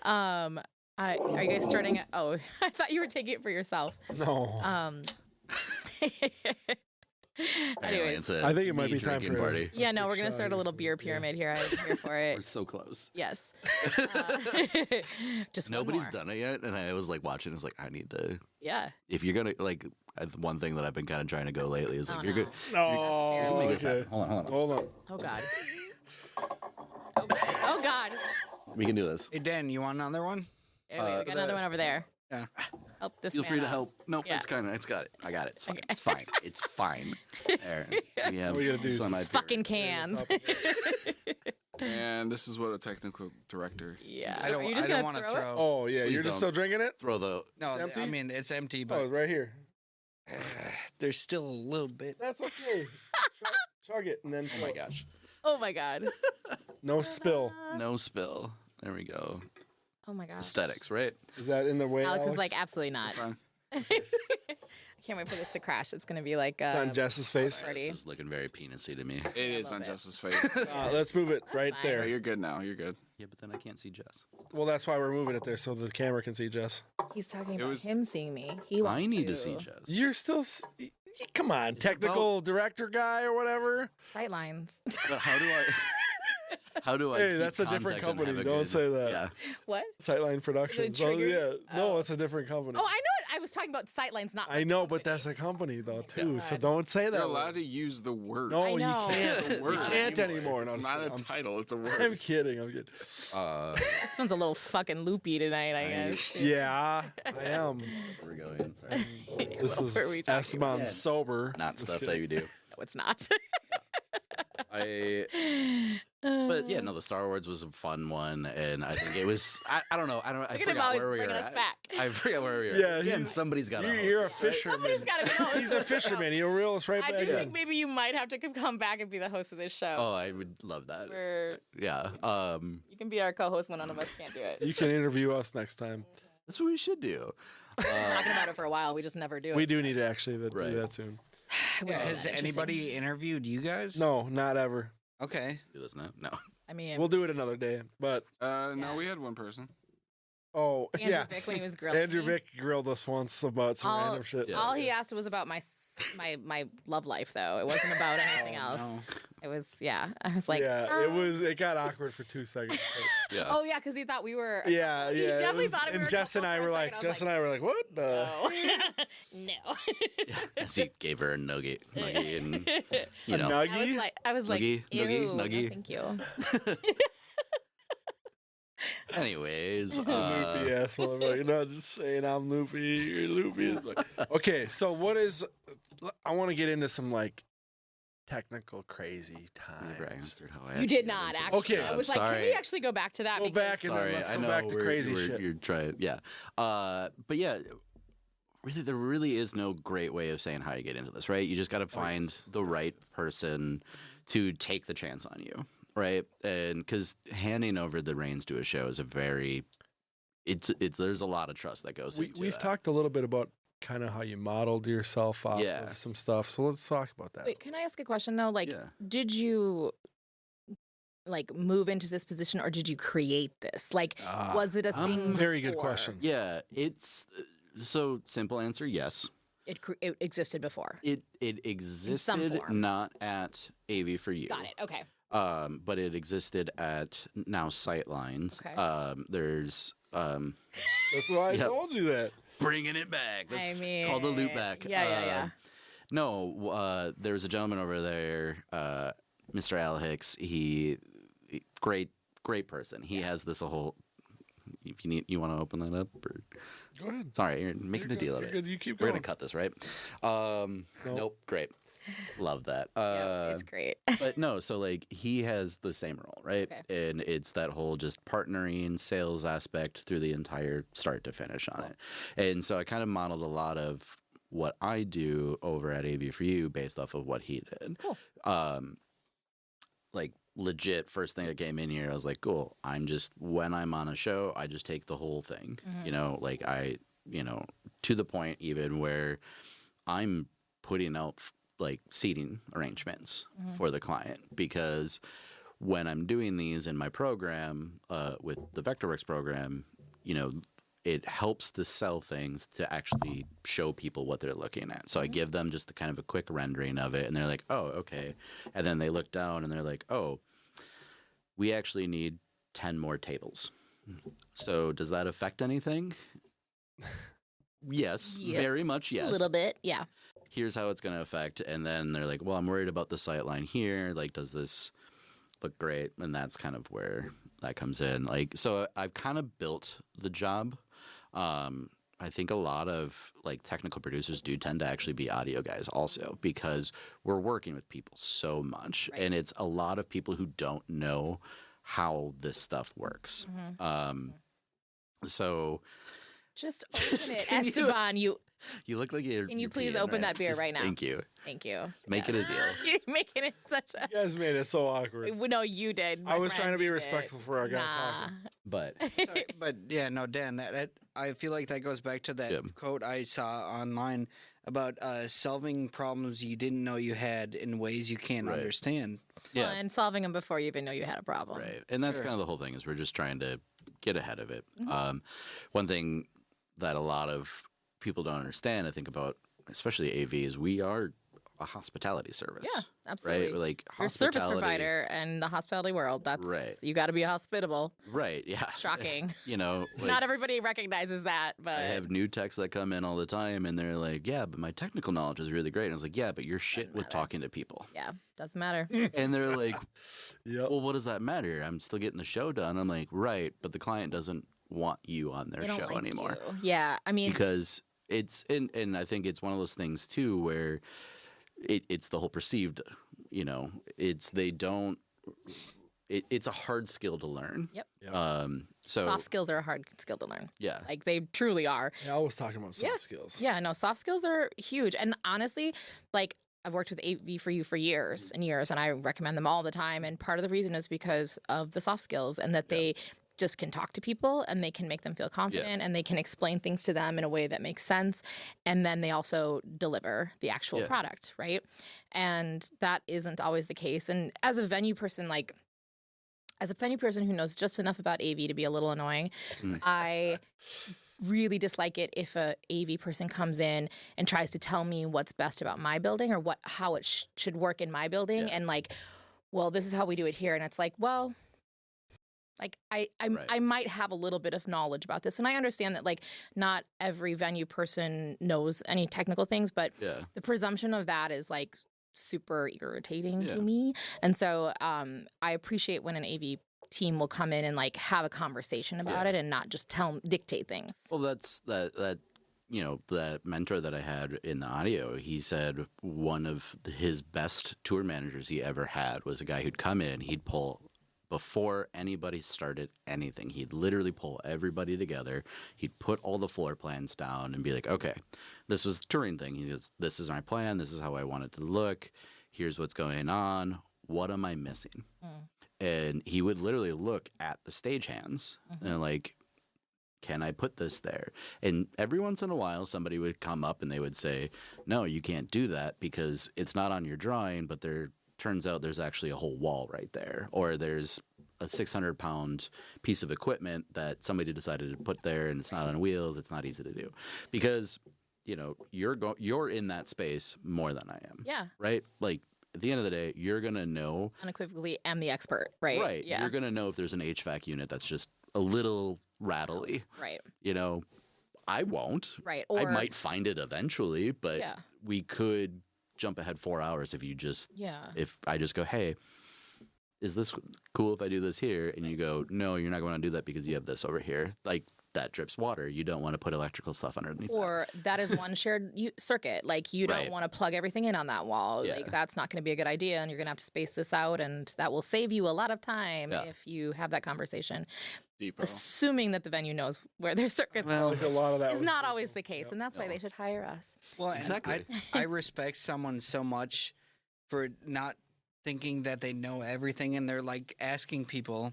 Are you guys starting? Oh, I thought you were taking it for yourself. No. Anyways, It's a I think it might me be time drinking for party. yeah, no, big we're gonna start a shot or little beer something, yeah. pyramid here. I'm here for We're it. so close. Yes. Just one Nobody's more. done it yet, and I was like watching. I was like, I need to. Yeah. If you're gonna like, one thing that I've been kind of trying to go lately is like, Oh, if you're no. good. No. terrible. Make this Okay. happen. Hold on. Hold on. Oh God. Oh God. We can do this. Hey, Dan, you want another one? Hey, wait, we got another one over there. Yeah. Help this Feel man free to up. help. Nope, Yeah. it's got it. I got it. It's fine. Okay. It's fine. It's fine. There. We have What are we gonna do? some It's idea. fucking cans. And this is what a technical director. Yeah. I don't. Are you just I don't gonna want to throw it? throw. Oh yeah, Please you're just don't. still drinking it? Throw the. no, it's empty? I mean it's empty, Oh, but it's right here. there's still a little bit. That's okay. Chug it and then. Oh my gosh. Oh my God. No spill. No spill. There we go. Oh my gosh. Aesthetics, right? Is that in the way? Alex is like, absolutely not. Fine. I can't wait for this to crash. It's gonna be like It's on Jess's face. party. This is looking very penisy to me. It is love on it. Justice's face. Let's move it right fine. Yeah, there. you're good now. You're good. Yeah, but then I can't see Jess. Well, that's why we're moving it there so the camera can see Jess. He's talking about was- him seeing me. He wants I need to see Jess. You're still. Come on, technical director guy or whatever. sight lines. But how do I? How do I? Hey, keep that's a different contact and have company. a Don't good- say that. Yeah. What? Sightline Productions. Oh, triggered? yeah. No, Oh. it's a different company. Oh, I know. I was talking about sight lines, not. I the know, but company. that's a company though too. So God. don't say that. You're allowed to use the word. No, I you know. can't. It's a word You can't anymore. No, It's I'm not a just title. It's a kidding. I'm word. kidding. I'm kidding. This one's a little fucking loopy tonight, I guess. Yeah, I am. Where we going? Sorry. This What were is we talking Esteban about? sober. Not Just stuff kidding. that you do. No, it's not. But yeah, no, the Star Wars was a fun one, and I think it was. I don't know. I Look at him forgot always where we were bringing us at. back. I forgot where we were. Yeah, Again, he's- somebody's got to. You're a fisherman. Somebody's got to be the host. He's a fisherman. He'll reel us right I back do in. think maybe you might have to come back and be the host of this show. Oh, I would love that. Where Yeah. you can be our co-host when one of us can't do it. You can interview us next time. That's what we should do. We've been talking about it for a while. We just never do it. We do need to actually do Right. that soon. Yeah, has Interesting. anybody interviewed you guys? No, not ever. Okay. Do this now? No. I mean, We'll do it another day. But No, Yeah. we had one person. Andrew Andrew Vick when he was grilling. Andrew me. Vick grilled us once about some All- random shit. Yeah. All he asked was about my love life, though. It wasn't about anything Oh, else. no. It was, yeah. I was like, yeah, it got awkward for 2 seconds. but- Yeah. Oh yeah, because he thought we were. yeah, He yeah. it definitely was- thought we and were a Jess and couple I for a were second. like, I was what? No, no. As he gave her a nugget, and you A know, nuggie? I was like, Nuggie, ew, nuggie, no, nuggie. thank you. Anyways, Loopy ass motherfucker. No, just saying I'm loopy. You're loopy. It's like, okay, so what is? I want to get into some like technical crazy times. You did not actually. Okay. I was I'm like, can we sorry. actually go back to that? Go because back and then Sorry, let's I go know back to crazy shit. You're trying, yeah. But yeah, really, there really is no great way of saying how you get into this, right? You just got to find the right person to take the chance on you, right? And because handing over the reins to a show is a very, it's there's a lot of trust that goes into We've that. talked a little bit about kind of how you modeled yourself off Yeah. of some stuff. So let's talk about that. Wait, can I ask a question though? Like, Yeah. did you like move into this position or did you create this? Like, was it a thing? Very good before? question. Yeah, it's so simple answer. Yes, It existed before. it existed form. not at AV for you. Got it. Okay. But it existed at now Sightlines. Okay. There's That's why I Yep. told you that. bringing it back. That's I mean, called a loop back. Yeah. No, there's a gentleman over there, Mr. Al Hicks. He great person. He has this whole. If you want to open that up. Or, Go ahead. sorry, you're making You're a deal good, of you're it. good. You keep We're going. gonna cut this, right? Nope. Great. Love that. Yeah, it's great. But no, so like he has the same role, right? Okay. And it's that whole just partnering sales aspect through the entire start to finish on it. And so I kind of modeled a lot of what I do over at AV for You based off of what he did. Cool. Like legit first thing that came in here, I was like, cool. When I'm on a show, I just take the whole thing, like to the point even where I'm putting out like seating arrangements for the client, because when I'm doing these in my program, with the Vectorworks program, it helps to sell things to actually show people what they're looking at. So I give them just kind of a quick rendering of it, and they're like, oh, okay. And then they look down and they're like, oh, we actually need 10 more tables. So does that affect anything? Yes, very much yes. A little bit, yeah. Here's how it's going to affect. And then they're like, well, I'm worried about the sight line here. Like, does this look great? And that's kind of where that comes in. Like, so I've kind of built the job. I think a lot of like technical producers do tend to actually be audio guys also, because we're working with people so much. Right. And it's a lot of people who don't know how this stuff works. So just open it, Esteban. you look like you're. Can you you're please peeing, open right? that beer Just right now? Thank you. Thank you. Make it a deal. You're making it such a. You guys made it so awkward. No, you did. I was trying to be respectful for our guy talking. But Sorry, but yeah, no, Dan, that I feel like that goes back to that quote I saw online about solving problems you didn't know you had in ways you can't understand. Well, and solving them before you even know you had a problem. Right. And that's kind of the whole thing, is we're just trying to get ahead of it. One thing that a lot of people don't understand, I think, about especially AV, is we are a hospitality service. Yeah, absolutely. Right? Like You're a service provider in the hospitality world. That's you got to be hospitable. Right. Yeah. Shocking. Like, not everybody recognizes that, but I have new techs that come in all the time, and they're like, "Yeah, but my technical knowledge is really great." And I was like, "Yeah, but you're shit with talking to people." Yeah, doesn't matter. And they're like, "Well, what does that matter? I'm still getting the show done." I'm like, "Right, but the client doesn't want you on their show anymore." You. Yeah, I mean, because it's and I think it's one of those things too where it's the whole perceived, it's it's a hard skill to learn. Yep. So soft skills are a hard skill to learn. Yeah. Like they truly are. Yeah, I was talking about soft skills. Yeah, no, soft skills are huge. And honestly, like I've worked with AV for You for years and years, and I recommend them all the time. And part of the reason is because of the soft skills, and that they just can talk to people and they can make them feel confident and they can explain things to them in a way that makes sense. And then they also deliver the actual product, right? And that isn't always the case. And as a venue person, who knows just enough about AV to be a little annoying, I really dislike it if a AV person comes in and tries to tell me what's best about my building or how it should work in my building. And like, well, this is how we do it here. And it's like, well, like I might have a little bit of knowledge about this, and I understand that like not every venue person knows any technical things, but the presumption of that is like super irritating to me. And so I appreciate when an AV team will come in and like have a conversation about it and not just dictate things. Well, that's that that mentor that I had in the audio, he said one of his best tour managers he ever had was a guy who'd come in, he'd pull before anybody started anything. He'd literally pull everybody together. He'd put all the floor plans down and be like, okay, this was a touring thing. He goes, this is my plan. This is how I want it to look. Here's what's going on. What am I missing? And he would literally look at the stagehands and like, can I put this there? And every once in a while, somebody would come up and they would say, no, you can't do that because it's not on your drawing, but turns out there's actually a whole wall right there, or there's a 600-pound piece of equipment that somebody decided to put there and it's not on wheels. It's not easy to do because, you're in that space more than I am. Yeah. Right? Like at the end of the day, you're going to know. Unequivocally am the expert, right? Right. Yeah. You're going to know if there's an HVAC unit that's just a little rattly. Right. I won't. Right. I might find it eventually, but Yeah. we could jump ahead 4 hours if you just if I just go, hey, is this cool if I do this here? And you go, no, you're not going to do that because you have this over here. Like, that drips water. You don't want to put electrical stuff underneath. Or that is one shared circuit. Like, you don't Right. want to plug everything in on that wall. Yeah. Like, that's not going to be a good idea, and you're going to have to space this out, and that will save you a lot of time Yeah. if you have that conversation. Depot. Assuming that the venue knows where their circuits Well, are. Like a lot of that It's was not people. always the case, Yep. and that's why they should hire us. Well, and Exactly. I respect someone so much for not thinking that they know everything, and they're like asking people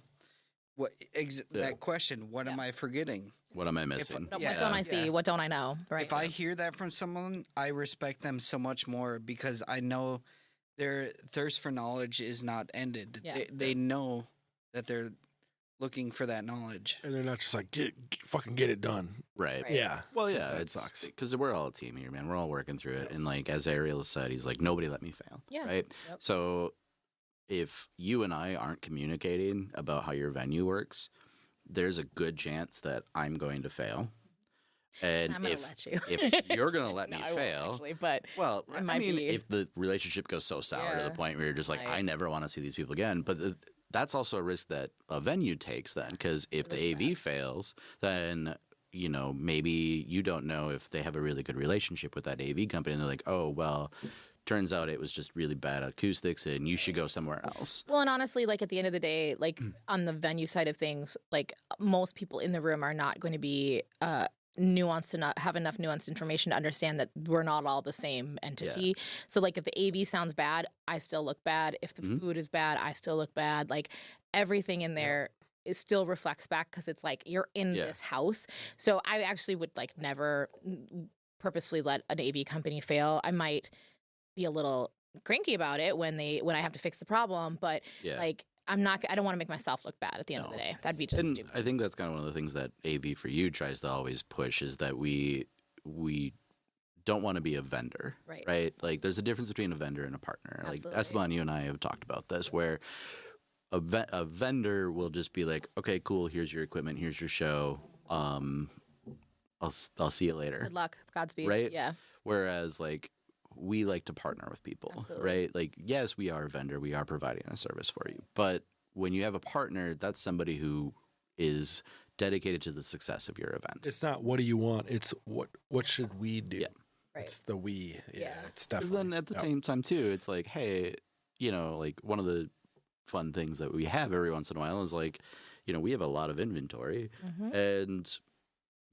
that question. What am I forgetting? What am I missing? No, Yeah. what don't I see? Yeah. What don't I know? Right. If I hear that from someone, I respect them so much more because I know their thirst for knowledge is not ended. Yeah. They know that they're looking for that knowledge. And they're not just like, fucking get it done. Right. Right. Yeah. Well, yeah, That it sucks. sucks because we're all a team here, man. We're all working through it, and like as Ariel said, he's like, nobody let me fail. Yeah. Right. Yep. So if you and I aren't communicating about how your venue works, there's a good chance that I'm going to fail. And I'm gonna if let you. if you're gonna let No, me I won't, fail, actually, but well, I I might mean, be- if the relationship goes so sour to Yeah. the point where you're just like, Right. I never want to see these people again. But that's also a risk that a venue takes then, because if the AV fails, then maybe you don't know if they have a really good relationship with that AV company, and they're like, oh well, turns out it was just really bad acoustics, and you should go somewhere else. Well, and honestly, like at the end of the day, like on the venue side of things, like most people in the room are not going to be nuanced enough, have enough nuanced information to understand that we're not all the same entity. So like if the AV sounds bad, I still look bad. If the food is bad, I still look bad. Like everything in there is still reflects back because it's like you're in this house. So I actually would like never purposefully let an AV company fail. I might be a little cranky about it when I have to fix the problem, but Yeah. like I don't want to make myself look bad at the end of the day. That'd be just And stupid. I think that's kind of one of the things that AV for you tries to always push is that we don't want to be a vendor, Right. Like there's a difference between a vendor and a partner. Like Absolutely. Esteban, you and I have talked about this, where a vendor will just be like, okay, cool, here's your equipment, here's your show. I'll see you later. Good luck. Godspeed. Right? Yeah. Whereas like we like to partner with people, Absolutely. right? Like, yes, we are a vendor, we are providing a service for you. But when you have a partner, that's somebody who is dedicated to the success of your event. It's not what do you want. It's what should we do. Yeah. Right. It's the we. Yeah. Yeah. It's 'Cause definitely. then at the Yep. same time too, it's like, hey, like one of the fun things that we have every once in a while is like, we have a lot of inventory, and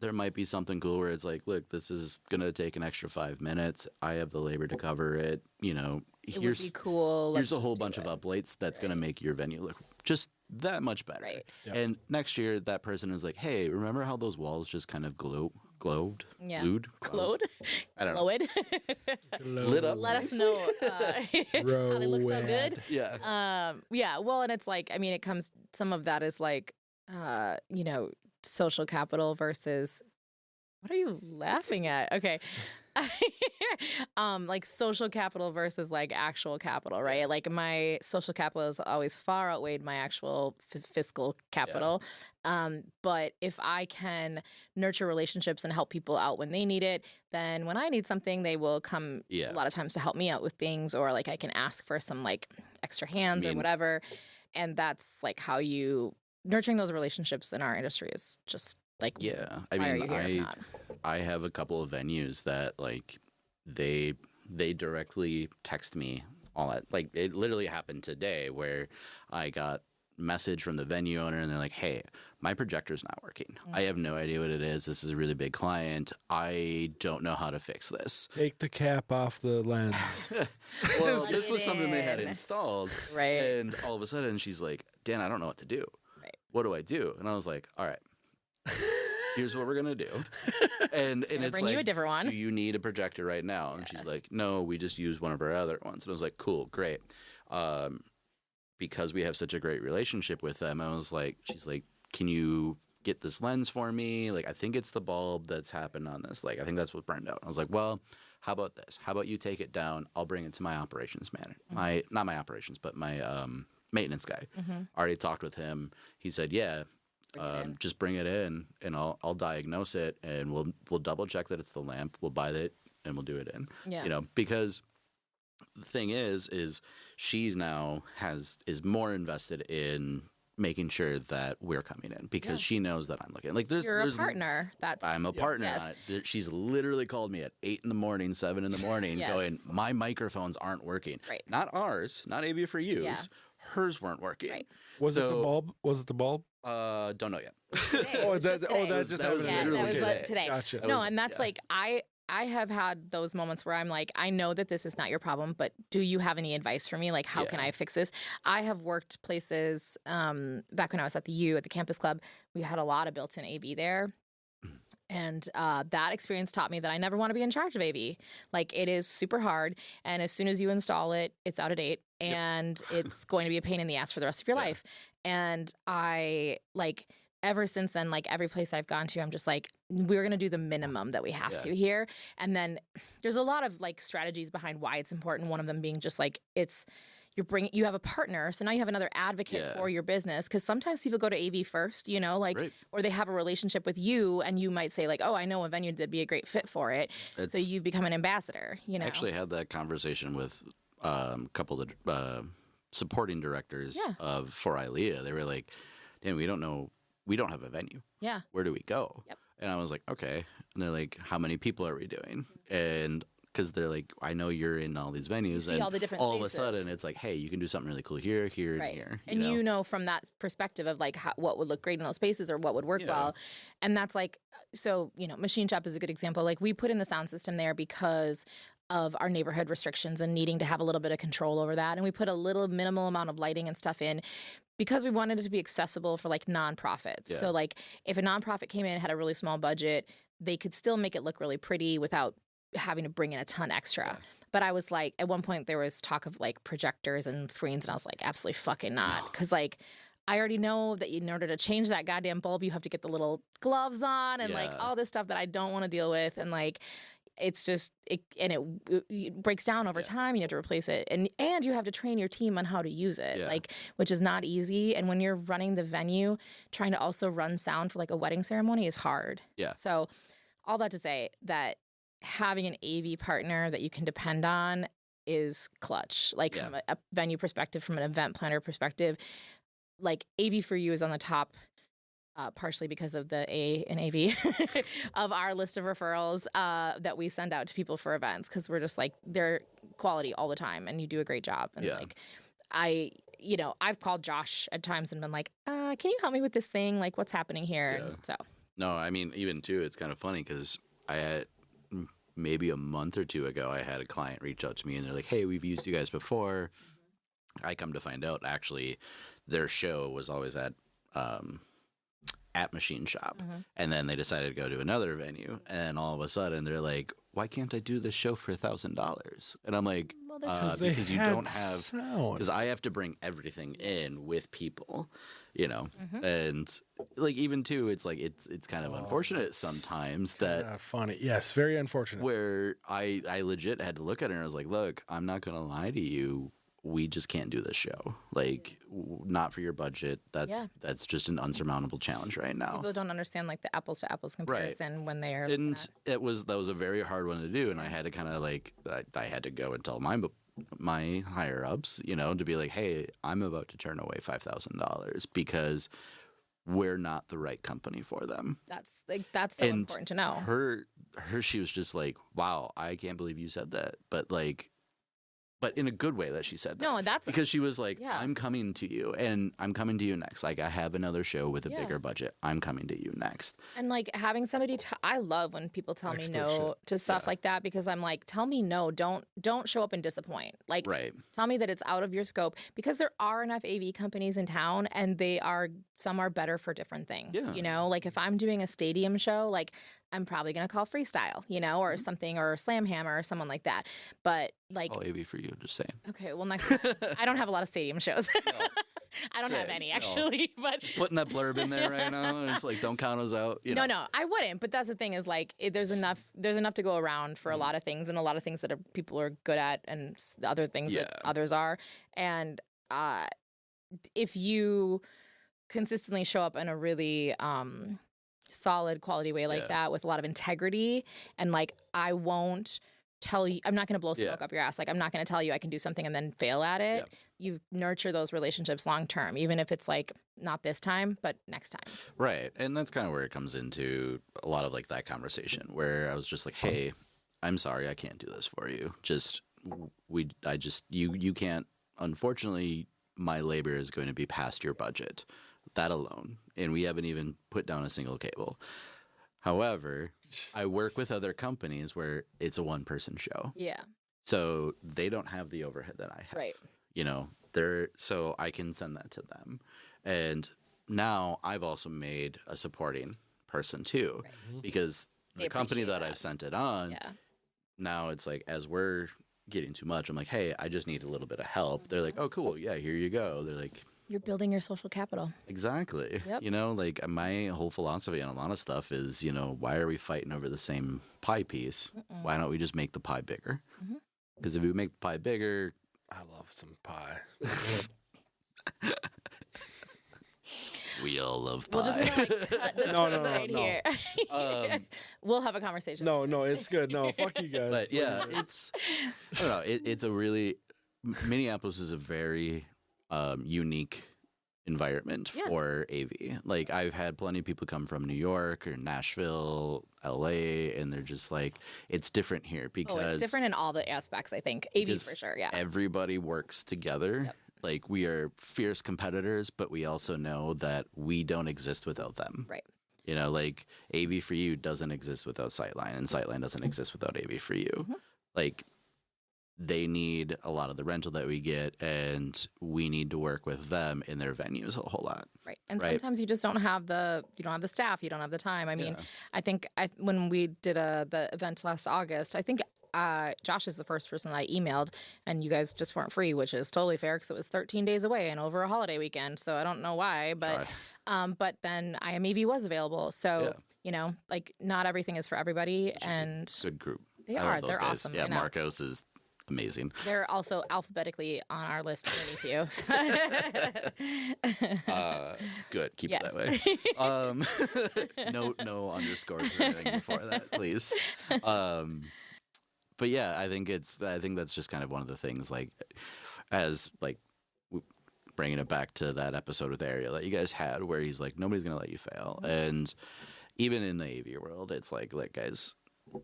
there might be something cool where it's like, look, this is gonna take an extra 5 minutes. I have the labor to cover it. It would Here's be cool. here's Let's a whole just do bunch of it. uplights that's gonna make your venue look just that much better. Right. Yep. And next year, that person is like, hey, remember how those walls just kind of glowed? Yeah. Glued? Claude? I don't know. Claude? Lit up. Let us know how they look so good. Yeah. Yeah, well, and it's like, I mean, some of that is like, social capital versus, what are you laughing at? Okay. Like social capital versus like actual capital, right? Like my social capital has always far outweighed my actual fiscal capital. But if I can nurture relationships and help people out when they need it, then when I need something, they will come Yeah. a lot of times to help me out with things, or like I can ask for some like extra hands or mean- whatever. And that's like how nurturing those relationships in our industry is just like, Yeah. I why are mean, you here if not? I have a couple of venues that like they directly text me all that. Like it literally happened today where I got message from the venue owner and they're like, hey, my projector's not working. I have no idea what it is. This is a really big client. I don't know how to fix this. Take the cap off the lens. Well, Plug this it was something they had in. installed. Right. And all of a sudden she's like, Dan, I don't know what to do. Right. What do I do? And I was like, all right, here's what we're going to do. And Gonna it's bring like, you a different one. do you need a projector right now? And she's like, no, we just use one of our other ones. And I was like, cool, great. Because we have such a great relationship with them, she's like, can you get this lens for me? Like, I think it's the bulb that's happened on this. Like, I think that's what burned out. I was like, well, how about this? How about you take it down? I'll bring it to my operations manager. Not my operations, but my maintenance guy. Already talked with him. He said, yeah, just bring it in and I'll diagnose it and we'll double check that it's the lamp. We'll buy it and we'll do it in. Yeah. Because the thing is she's now is more invested in making sure that we're coming in because she knows that I'm looking. Like You're a partner. I'm a partner. Yes. On it. She's literally called me at 8 a.m, 7 a.m, Yes. going, my microphones aren't working. Right. Not ours, not AV for use. Yeah. Hers weren't working. Right. Was it the bulb? Was it the bulb? Don't know yet. Today. Oh, It was just today. that just That was happened. literally that was today. today. Gotcha. That No, was- and that's yeah. like I have had those moments where I'm like, I know that this is not your problem, but do you have any advice for me? Like, how can Yeah. I fix this? I have worked places back when I was at the campus club. We had a lot of built-in AV there. And that experience taught me that I never want to be in charge of AV. Like, it is super hard. And as soon as you install it, it's out of date. And it's going to be a pain in the ass for the rest of your life. And I, like, ever since then, like, every place I've gone to, I'm just like, we're going to do the minimum that we have to here. And then there's a lot of, like, strategies behind why it's important. One of them being just, like, you have a partner, so now you have another advocate for your business. Because sometimes people go to AV first, you know, like, or they have a relationship with you, and you might say, like, oh, I know a venue that'd be a great fit for it. So you become an ambassador, you know. I actually had that conversation with a couple of supporting directors for ILEA. They were like, damn, we don't have a venue. Yeah. Where do we go? Yep. And I was like, okay. And they're like, how many people are we doing? And because they're like, I know you're in all these venues. see and all the different all spaces. of a sudden, it's like, hey, you can do something really cool here, here, Right. and here. And you know from that perspective of like what would look great in those spaces or what would work well. And that's like, so, you know, Machine Shop is a good example. Like, we put in the sound system there because of our neighborhood restrictions and needing to have a little bit of control over that. And we put a little minimal amount of lighting and stuff in because we wanted it to be accessible for like nonprofits. Yeah. So like if a nonprofit came in and had a really small budget, they could still make it look really pretty without having to bring in a ton extra. Yeah. But I was like, at one point there was talk of like projectors and screens, and I was like, absolutely fucking not. Because like, I already know that in order to change that goddamn bulb, you have to get the little gloves on and like all this stuff that I don't want to deal with. And like, it's just, it breaks down over time. You have to replace it. And you have to train your team on how to use it, like, which is not easy. And when you're running the venue, trying to also run sound for like a wedding ceremony is hard. Yeah. So all that to say that having an AV partner that you can depend on is clutch. Like from a venue perspective, from an event planner perspective, like AV for you is on the top, partially because of the A in AV of our list of referrals that we send out to people for events, because we're just like, they're quality all the time and you do a great job. And like, I've called Josh at times and been like, can you help me with this thing? Like, what's happening here? Yeah. And so No, I mean, even too, it's kind of funny because I had maybe a month or two ago, I had a client reach out to me and they're like, hey, we've used you guys before. I come to find out, actually, their show was always at Machine Shop. And then they decided to go to another venue. And all of a sudden, they're like, why can't I do this show for $1,000? And I'm like, because you don't have, because I have to bring everything in with people, you know, and like even too, it's like it's kind of unfortunate sometimes that funny, yes, very unfortunate. Where I legit had to look at it and I was like, look, I'm not gonna lie to you. We just can't do this show. Like, not for your budget. That's just an unsurmountable challenge right now. people don't understand like the apples to apples comparison when they're And that was a very hard one to do, and I had to kind of like I had to go and tell my higher ups, you know, to be like, hey, I'm about to turn away $5,000 because we're not the right company for them. that's so important to know. Her she was just like, wow, I can't believe you said that, but in a good way that she said that. No, that's because she was like, I'm coming to you, and I'm coming to you next. Like, I have another show with a bigger budget. I'm coming to you next. And like having somebody, I love when people tell me no to stuff like that, because I'm like, tell me no. Don't show up and disappoint. Like, tell me that it's out of your scope, because there are enough AV companies in town, and some are better for different things. Yeah. You know, like if I'm doing a stadium show, like I'm probably going to call Freestyle, you know, or something, or Slam Hammer or someone like that. But like, all AV for you, just saying. Okay, well, next I don't have a lot of stadium shows. I don't have any actually, but just putting that blurb in there right now. It's like, don't count us out. You know? No, I wouldn't. But that's the thing is like, there's enough to go around for a lot of things, and a lot of things that people are good at, and the other things that others are. And if you consistently show up in a really solid quality way like that, with a lot of integrity, and like, I won't tell you, I'm not going to blow Yeah. smoke up your ass. Like, I'm not going to tell you I can do something and then fail at it. Yeah. You nurture those relationships long term, even if it's like not this time, but next time. Right. And that's kind of where it comes into a lot of like that conversation where I was just like, hey, I'm sorry, I can't do this for you. You can't, unfortunately, my labor is going to be past your budget. That alone. And we haven't even put down a single cable. However, I work with other companies where it's a one-person show. Yeah. So they don't have the overhead that I have. Right. You know, so I can send that to them. And now I've also made a supporting person too, because They the company appreciate that I've sent it on, Yeah. now it's like, as we're getting too much, I'm like, hey, I just need a little bit of help. They're like, oh, cool. Yeah, here you go. They're like, You're building your social capital. exactly. Yep. You know, like my whole philosophy on a lot of stuff is, you know, why are we fighting over the same pie piece? Why don't we just make the pie bigger? Because if we make the pie bigger, I love some pie. we all love pie. We'll just gonna, like, cut this No, one no, right no. here. We'll have a conversation. No, it's good. No, fuck you guys. But yeah, it's I don't know. It's a really Minneapolis is a very unique environment Yeah. for AV. Like I've had plenty of people come from New York or Nashville, LA, and they're just like, it's different here because Oh, it's different in all the aspects, I think. AVs because for sure, yeah. everybody works together. Yep. Like we are fierce competitors, but we also know that we don't exist without them. Right. You know, like AV for you doesn't exist without Sightline, and Sightline doesn't exist without AV for you. Like they need a lot of the rental that we get, and we need to work with them in their venues a whole lot. Right. And Right. sometimes you just don't have the staff, you don't have the time. I mean, Yeah. I think when we did the event last August, I think Josh is the first person I emailed, and you guys just weren't free, which is totally fair because it was 13 days away and over a holiday weekend. So I don't know why, but then IMEV was available. So Yeah. you know, like not everything is for everybody, and Good group. they I love are. those They're guys. awesome. Yeah, I know. Marcos is amazing. They're also alphabetically on our list underneath you. Good. Keep Yes. it that way. No underscores or anything before that, please. But yeah, I think that's just kind of one of the things, like, as like bringing it back to that episode with Ariel that you guys had, where he's like, nobody's gonna let you fail, and even in the AV world, it's like guys,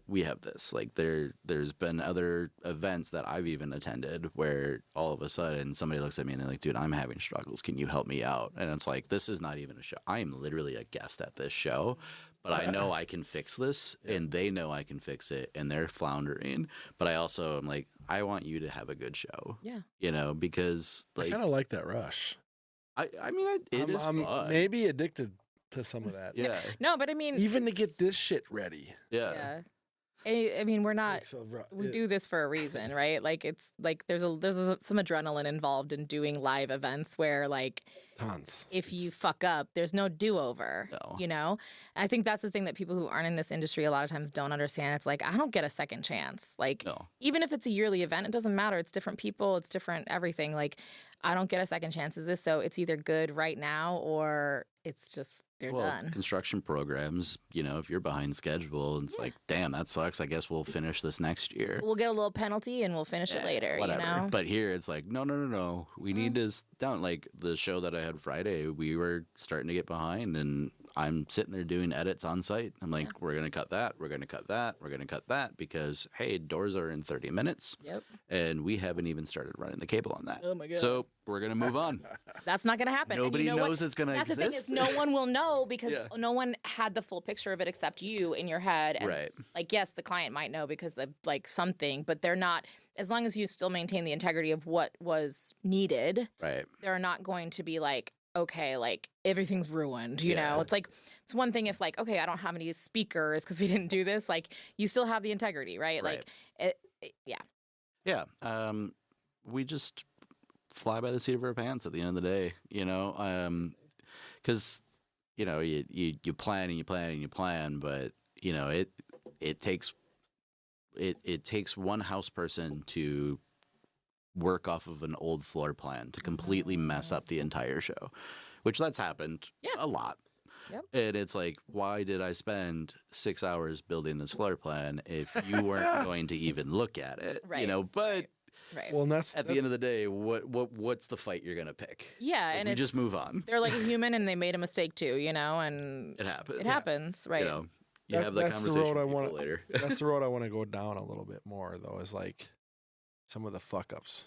we have this. Like there's been other events that I've even attended where all of a sudden somebody looks at me and they're like, dude, I'm having struggles. Can you help me out? And it's like, this is not even a show. I am literally a guest at this show, but I know I can fix this and they know I can fix it and they're floundering. But I also am like, I want you to have a good show. Yeah. You know, because I like, kind of like that rush. I mean, it is I'm fun. maybe addicted to some of that. Yeah. No, but I mean, Even to get this shit ready. Yeah. yeah. I mean, we're not. We do this for a reason, right? Like it's like there's some adrenaline involved in doing live events where like tons. if you fuck up, there's no do-over. No. You know? I think that's the thing that people who aren't in this industry a lot of times don't understand. It's like I don't get a second chance. Like No. even if it's a yearly event, it doesn't matter. It's different people, it's different everything. Like I don't get a second chance at this, so it's either good right now or it's just they're done. Construction programs, you know, if you're behind schedule, it's like, damn, that sucks. I guess we'll finish this next year. We'll get a little penalty and we'll finish it later, Whatever. you know? But here it's like, no. We need to down. Like the show that I had Friday, we were starting to get behind, and I'm sitting there doing edits on site. I'm like, we're gonna cut that. We're gonna cut that. We're gonna cut that because hey, doors are in 30 minutes. Yep. And we haven't even started running the cable on that. Oh my God. So we're gonna move on. That's not going to happen. And Nobody you know knows what? it's gonna That's exist. the thing is no one will know because Yeah. no one had the full picture of it except you in your head. And Right. like, yes, the client might know because of like something, but they're not, as long as you still maintain the integrity of what was needed, Right. they're not going to be like, okay, like everything's ruined, you Yeah. know? It's like, it's one thing if like, okay, I don't have any speakers because we didn't do this. Like you still have the integrity, right? Right. Like, yeah. Yeah. We just fly by the seat of our pants at the end of the day, you know, because, you know, you plan and you plan and you plan, but, you know, it takes one house person to work off of an old floor plan to completely mess up the entire show, which that's happened Yeah. a lot. Yep. And it's like, why did I spend 6 hours building this floor plan if you weren't going to even look at it? You Right, know, but Right. Well, and that's at the end of the day, what's the fight you're gonna pick? Yeah, Like, and we it's, just move on. they're like a human and they made a mistake too, you know, and It happens. it happens, right? You know, you That- have the that's the conversation road I with people wanna- later. that's the road I want to go down a little bit more, though. Is like some of the fuck ups.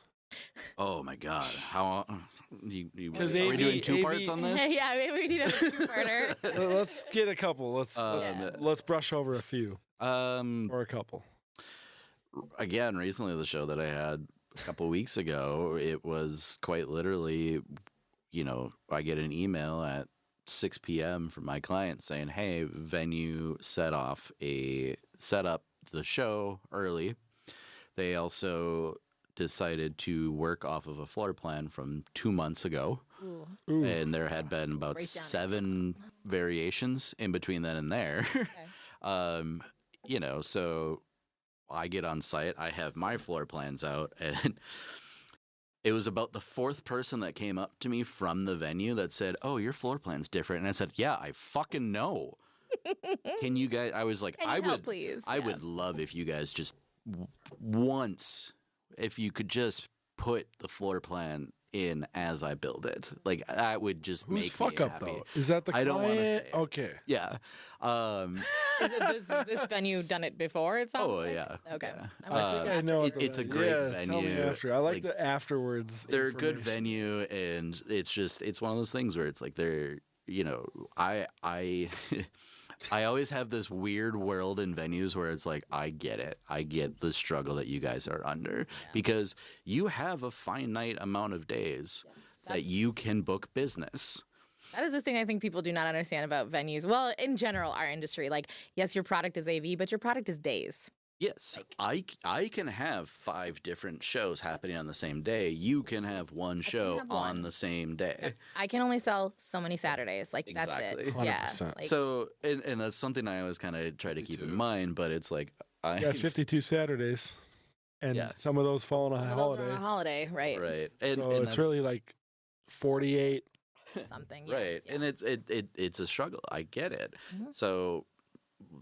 Oh my god, how you are 'Cause we doing AV two parts on this? yeah, maybe we need a two-parter. Let's get a couple. Let's brush over a few or a couple. Again, recently the show that I had a couple weeks ago, it was quite literally, you know, I get an email at 6 p.m. from my client saying, "Hey, venue set up the show early. They also decided to work off of a floor plan from 2 months ago, Ooh. Ooh. and there had been about Break down 7 variations in between then and there." You know, so I get on site, I have my floor plans out, and it was about the 4th person that came up to me from the venue that said, "Oh, your floor plan's different." And I said, "Yeah, I fucking know. Can you guys?" I was like, Can you help, please? I Yeah. would love if you guys just once, if you could just put the floor plan in as I build it. Like, that would just Who's make fuck me up happy. though? Is that the I don't wanna client? say it. Okay. Yeah. Is it this venue done it before? It sounds Oh like? yeah. Okay. Yeah. I might I think figure I out know. it- what it's a the- great yeah, Tell me venue, after. I like like, the afterwards. They're a good information. venue, and it's one of those things where it's like they're, you know, I I always have this weird world in venues where it's like, I get it. I get the struggle that you guys are under because you have a finite amount of days that you can book business. That is the thing I think people do not understand about venues. Well, in general, our industry, like, yes, your product is AV, but your product is days. Yes, I can have 5 different shows happening on the same day. You can have one show have on one. the same day. I can only sell so many Saturdays. Like, Exactly. that's it. Yeah. 100%. Like, So, and that's something I always kind of try to keep in 52. mind, but it's like, I Yeah, 52 Saturdays, and Yeah. some of those fall on a some of those are holiday. on a holiday, right? right. So And it's that's- really like 48. Something. Yeah. right. Yeah. And it's a struggle. I get it. Mhm. So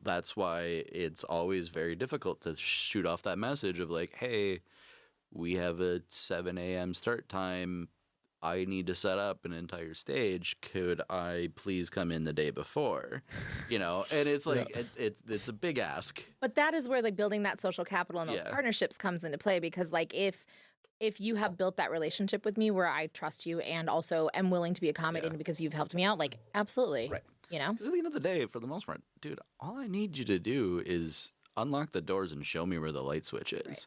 that's why it's always very difficult to shoot off that message of like, hey, we have a 7 a.m. start time. I need to set up an entire stage. Could I please come in the day before? You know, and it's like it's a big ask. But that is where like building that social capital and those Yeah. partnerships comes into play because like if you have built that relationship with me where I trust you and also am willing to be accommodating because you've helped me out, like absolutely. Right. You know? Because at the end of the day, for the most part, dude, all I need you to do is unlock the doors and show me where the light switch is. Right.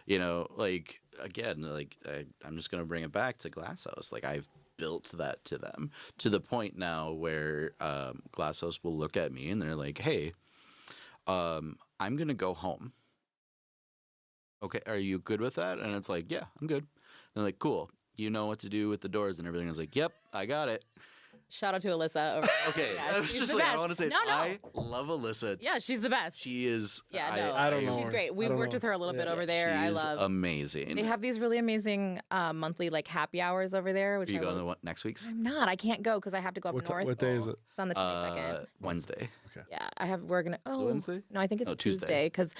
You know, like, again, like, I'm just going to bring it back to Glass House. Like, I've built that to them to the point now where Glass House will look at me and they're like, hey, I'm going to go home. Okay, are you good with that? And it's like, yeah, I'm good. And they're like, cool. You know what to do with the doors and everything. I was like, yep, I got it. Shout out to Alyssa. Over Okay, Yeah, I was she's just the like, I best. want to say, No. I love Alyssa. Yeah, she's the best. She is. Yeah, no, I don't know she's her. great. I We've don't worked know. with her a little bit Yeah. over there. I She's love. amazing. They have these really amazing monthly like happy hours over there. Which Are you I going will- to what, next week's? I'm not. I can't go because I have to go up What, north. what day is it? It's on the 22nd. Wednesday. Yeah, I have. We're gonna. Oh, Wednesday? No, I think it's Oh, Tuesday. Tuesday. Because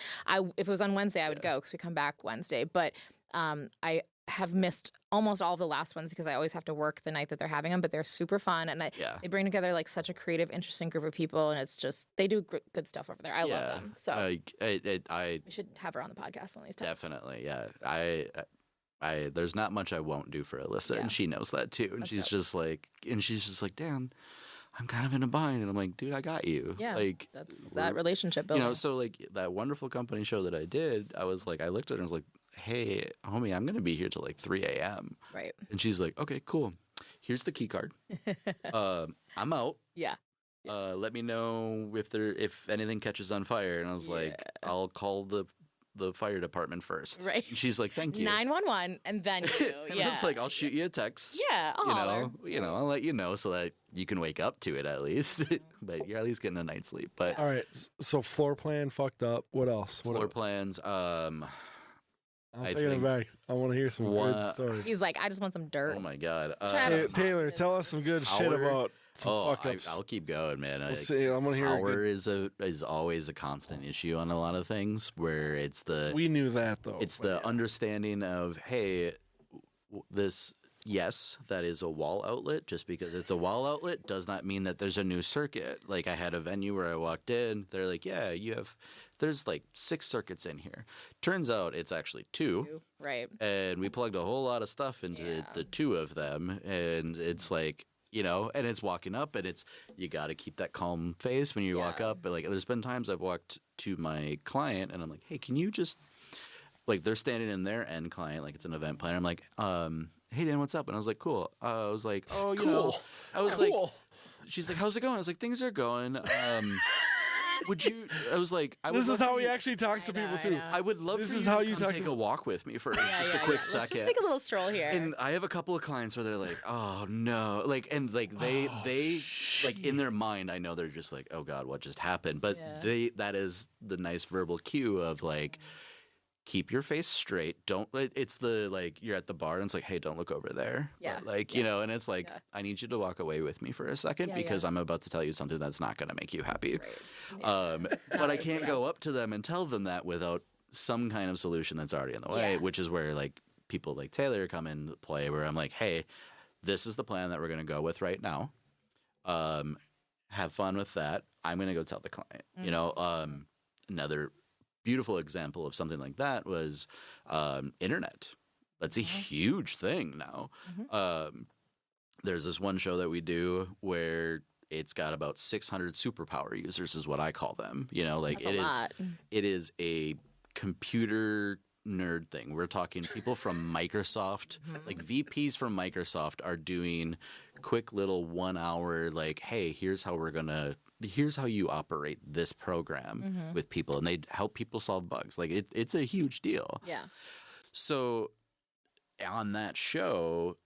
if it was on Wednesday, I would go because we come back Wednesday. But I have missed almost all the last ones because I always have to work the night that they're having them. But they're super fun, and Yeah. they bring together like such a creative, interesting group of people, and it's just they do good stuff over there. I love them. So I we should have her on the podcast one of these times. definitely, yeah. I there's not much I won't do for Alyssa, Yeah. and she knows that too. And That's she's dope. just like, Dan, I'm kind of in a bind, and I'm like, dude, I got you. Yeah, like that's we're- that relationship You building. know, so like that wonderful company show that I did, I was like, I looked at her and was like, hey, homie, I'm gonna be here till like 3 a.m. right? And she's like, okay, cool. Here's the key card. I'm out. Yeah. Let me know if anything catches on fire. And I was like, I'll call the fire department first. Right. And she's like, thank you. 911, and then you. And Yeah. I was like, I'll shoot you a text. Yeah, I'll holler. I'll let you know so that you can wake up to it at least. But you're at least getting a night's sleep. But All right. So floor plan fucked up. What else? What floor else? plans, I'm I taking it think back. I want to hear some one- good stories. He's like, I just want some dirt. Oh my god. Trying to have Taylor, tell us some good shit Our- about some fuck ups. I'll keep going, man. Let's see. I'm gonna hear. Power is always a constant issue on a lot of things. Where it's the We knew that though. it's but the yeah. understanding of, hey, this, yes, that is a wall outlet. Just because it's a wall outlet does not mean that there's a new circuit. Like, I had a venue where I walked in, they're like, yeah, there's like 6 circuits in here. Turns out it's actually 2. Right. And we plugged a whole lot of stuff into the 2 of them. And it's like, and it's walking up, and you got to keep that calm face when you walk up. But like, there's been times I've walked to my client and I'm like, hey, can you just, like, they're standing in their end client, like it's an event planner. I'm like, hey, Dan, what's up? And I was like, cool. I was like, oh, I was like, she's like, how's it going? I was like, things are going. I was like, This is how he actually talks to people too. I would love This for is you how to you come talk take to- a walk with me for just a quick second. Let's just take a little stroll here. And I have a couple of clients where they're like, "Oh no!" Like, and like they like in their mind, I know they're just like, "Oh God, what just happened?" But that is the nice verbal cue of like, keep your face straight. Don't. It's the like you're at the bar and it's like, "Hey, don't look over there." Yeah. But, like and it's like, I need you to walk away with me for a second because I'm about to tell you something that's not going to make you happy. Right. But I can't go up to them and tell them that without some kind of solution that's already in the way, which is where like people like Taylor come into play, where I'm like, hey, this is the plan that we're going to go with right now. Have fun with that. I'm going to go tell the client. Another beautiful example of something like that was internet. That's a huge thing now. There's this one show that we do where it's got about 600 superpower users is what I call them. Like That's a lot. it is a computer nerd thing. We're talking people from Microsoft, like VPs from Microsoft are doing quick little 1 hour, like, hey, here's how you operate this program with people. And they help people solve bugs. Like it's a huge deal. Yeah. So on that show,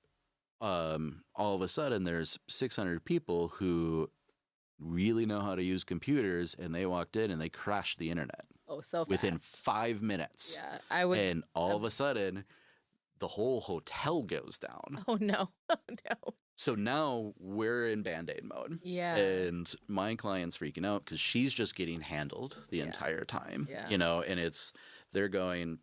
all of a sudden there's 600 people who really know how to use computers, and they walked in and they crashed the internet. Oh, so fast. Within 5 minutes. Yeah, I would. And all of a sudden, the whole hotel goes down. Oh no, no. So now we're in Band-Aid mode. Yeah. And my client's freaking out because she's just getting handled the entire time. Yeah. And they're going,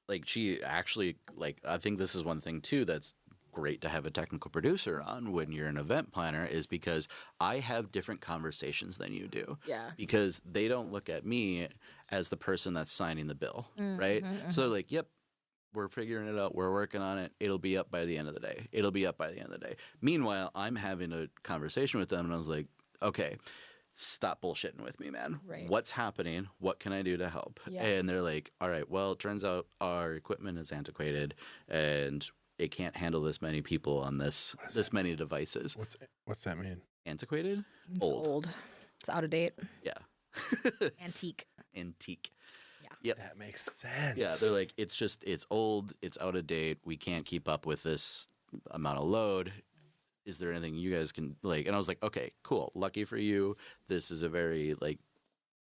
like, she actually, like, I think this is one thing too that's great to have a technical producer on when you're an event planner, is because I have different conversations than you do. Yeah. Because they don't look at me as the person that's signing the bill, right? So they're like, yep, we're figuring it out. We're working on it. It'll be up by the end of the day. Meanwhile, I'm having a conversation with them, and I was like, okay, stop bullshitting with me, man. Right. What's happening? What can I do to help? Yeah. And they're like, all right, well, it turns out our equipment is antiquated, and it can't handle this many people on this many devices. What's that mean? Antiquated? It's old. It's out of date. Yeah. Antique. Antique. Yeah. Yep. That makes sense. Yeah, they're like, it's old, it's out of date. We can't keep up with this amount of load. Is there anything you guys can like? And I was like, okay, cool. Lucky for you, this is a very like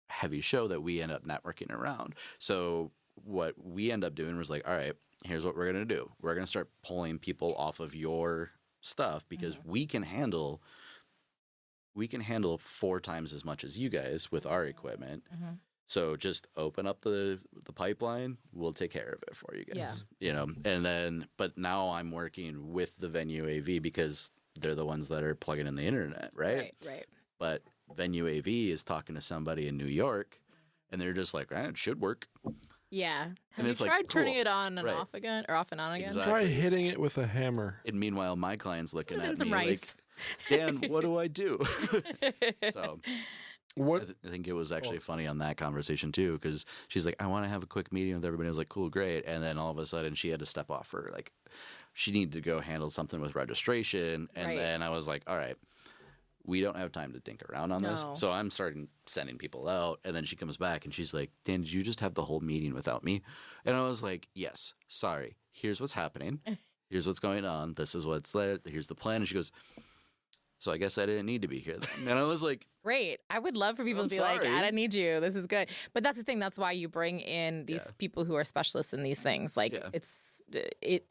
heavy show that we end up networking around. So what we end up doing was like, all right, here's what we're gonna do. We're gonna start pulling people off of your stuff because we can handle 4 times as much as you guys with our equipment. So just open up the pipeline. We'll take care of it for you guys. Yeah. And then, but now I'm working with the venue AV because they're the ones that are plugging in the internet, right? Right. But venue AV is talking to somebody in New York, and they're just like, it should work. Yeah. Have And you it's like, tried turning cool. it on and Right. off again, or off and on again? Exactly. Try hitting it with a hammer. And meanwhile, my client's looking Put in at some me like, rice. Dan, what do I do? So What? I think it was actually funny on that conversation too, because she's like, I want to have a quick meeting with everybody. I was like, cool, great. And then all of a sudden she had to step off for like, she needed to go handle something with registration. And Right. then I was like, all right, we don't have time to dink around on this. No. So I'm starting sending people out. And then she comes back and she's like, Dan, did you just have the whole meeting without me? And I was like, yes, sorry. Here's what's happening. Here's what's going on. This is what's there. Here's the plan. And she goes, so I guess I didn't need to be here then. And I was like, Great. I would love for people I'm to be like, sorry. I don't need you. This is good. But that's the thing. That's why you bring in these people who are specialists in these things. Like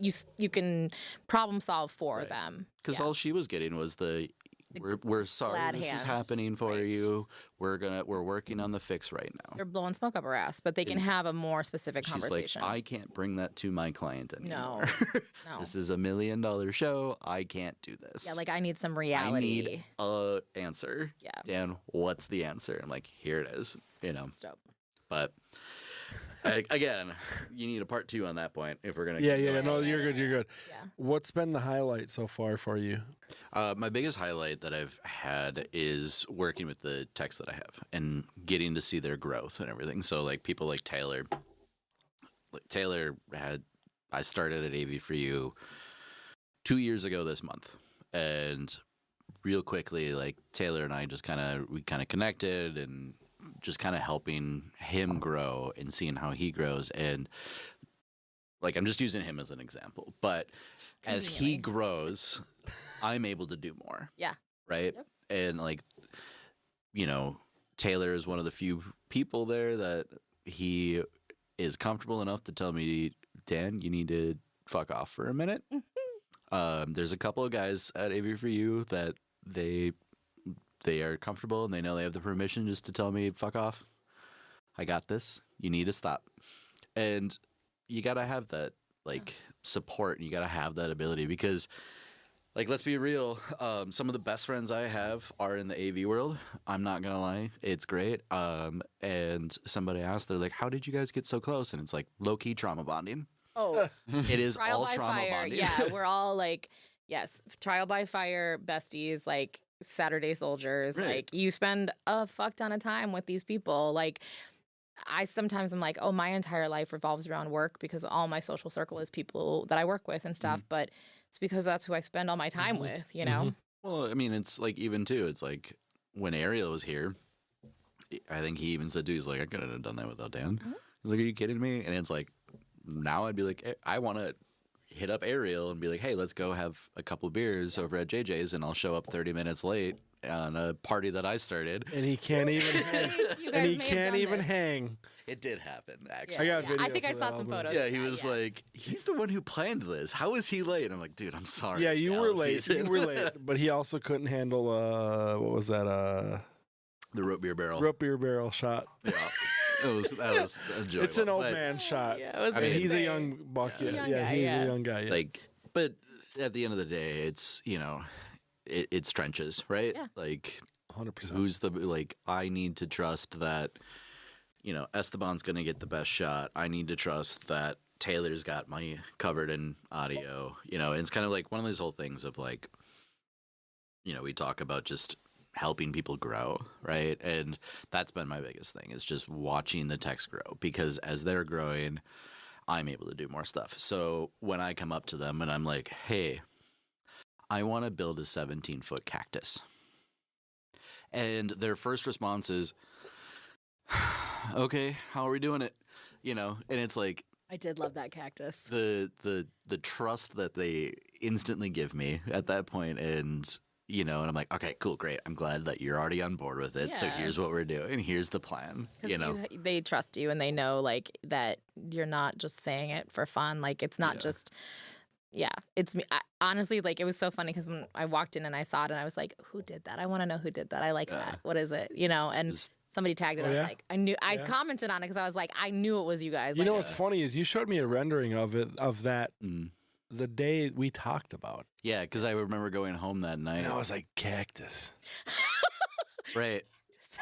you can problem solve for them. because all she was getting was the We're sorry glad this is hands. happening for Right. you. We're working on the fix right now. They're blowing smoke up her ass, but they can And have a more specific She's conversation. like, I can't bring that to my client anymore. No. This is $1 million show. I can't do this. Yeah, like I need some I reality. need a answer. Yeah. Dan, what's the answer? I'm like, here it is. It's dope. But again, you need a part 2 on that point if we're gonna. Yeah, keep yeah, going. no, you're good, you're good. Yeah. What's been the highlight so far for you? My biggest highlight that I've had is working with the techs that I have and getting to see their growth and everything. So like people like Taylor. I started at AV for You 2 years ago this month, and real quickly, like Taylor and I just kind of connected and just kind of helping him grow and seeing how he grows. And like, I'm just using him as an example, but as he Conveniently. grows, I'm able to do more. Yeah. Right. Yep. And like, Taylor is one of the few people there that he is comfortable enough to tell me, Dan, you need to fuck off for a minute. There's a couple of guys at AV for You that they are comfortable and they know they have the permission just to tell me, fuck off. I got this. You need to stop. And you got to have that support, and you got to have that ability because let's be real. Some of the best friends I have are in the AV world. I'm not going to lie. It's great. And somebody asked, they're like, how did you guys get so close? And it's like low-key trauma bonding. Oh, It is trial all by trauma fire. bonding. Yeah, we're all yes, trial by fire besties, Saturday soldiers. Right. You spend a fuck ton of time with these people. I sometimes am like, oh, my entire life revolves around work because all my social circle is people that I work with and stuff. But it's because that's who I spend all my time with, you know? Well, I mean, it's even too, it's like when Ariel was here, I think he even said, dude, he's like, I couldn't have done that without Dan. He's like, are you kidding me? And it's like, now I'd be like, I want to hit up Ariel and be like, hey, let's go have a couple beers over at JJ's, and I'll show up 30 minutes late on a party that I started. And he can't even hang. You guys And he may have can't done even this. hang. It did happen, Yeah, actually. I got video I think I for saw that some album. photos. Yeah, of he that, was yeah. like, he's the one who planned this. How is he late? And I'm like, dude, I'm sorry. Yeah, it's you were gal late. season. You were late. But he also couldn't handle, what was that? The root beer barrel. Root beer barrel shot. Yeah. That was enjoyable. It's an old But, man shot. Yeah, it was I mean, And he's a insane. young buck. Yeah. Yeah, Young yeah, guy, he's yeah. a young guy. Yeah. But at the end of the day, it's, it's trenches, right? Yeah. 100%. Who's I need to trust that, Esteban's going to get the best shot. I need to trust that Taylor's got my covered in audio, and it's kind of like one of those whole things of we talk about just helping people grow, right? And that's been my biggest thing is just watching the techs grow, because as they're growing, I'm able to do more stuff. So when I come up to them and I'm like, hey, I want to build a 17-foot cactus. And their first response is, okay, how are we doing it? And it's like I did love that cactus. the trust that they instantly give me at that point, and and I'm like, okay, cool, great. I'm glad that you're already on board with it. So Yeah. here's what we're doing. Here's the plan. They trust you and they know that you're not just saying it for fun. It's not Yeah. just, it's me. Honestly, it was so funny because when I walked in and I saw it and I was like, who did that? I want to know who did that. I like Yeah. that. What is it? And Just- somebody tagged it. Oh, I was yeah? like, I Yeah. commented on it because I was like, I knew it was you guys. You know what's funny is you showed me a rendering of that Mm. the day we talked about. Yeah, because I remember going home that night. And I was like, cactus. Right.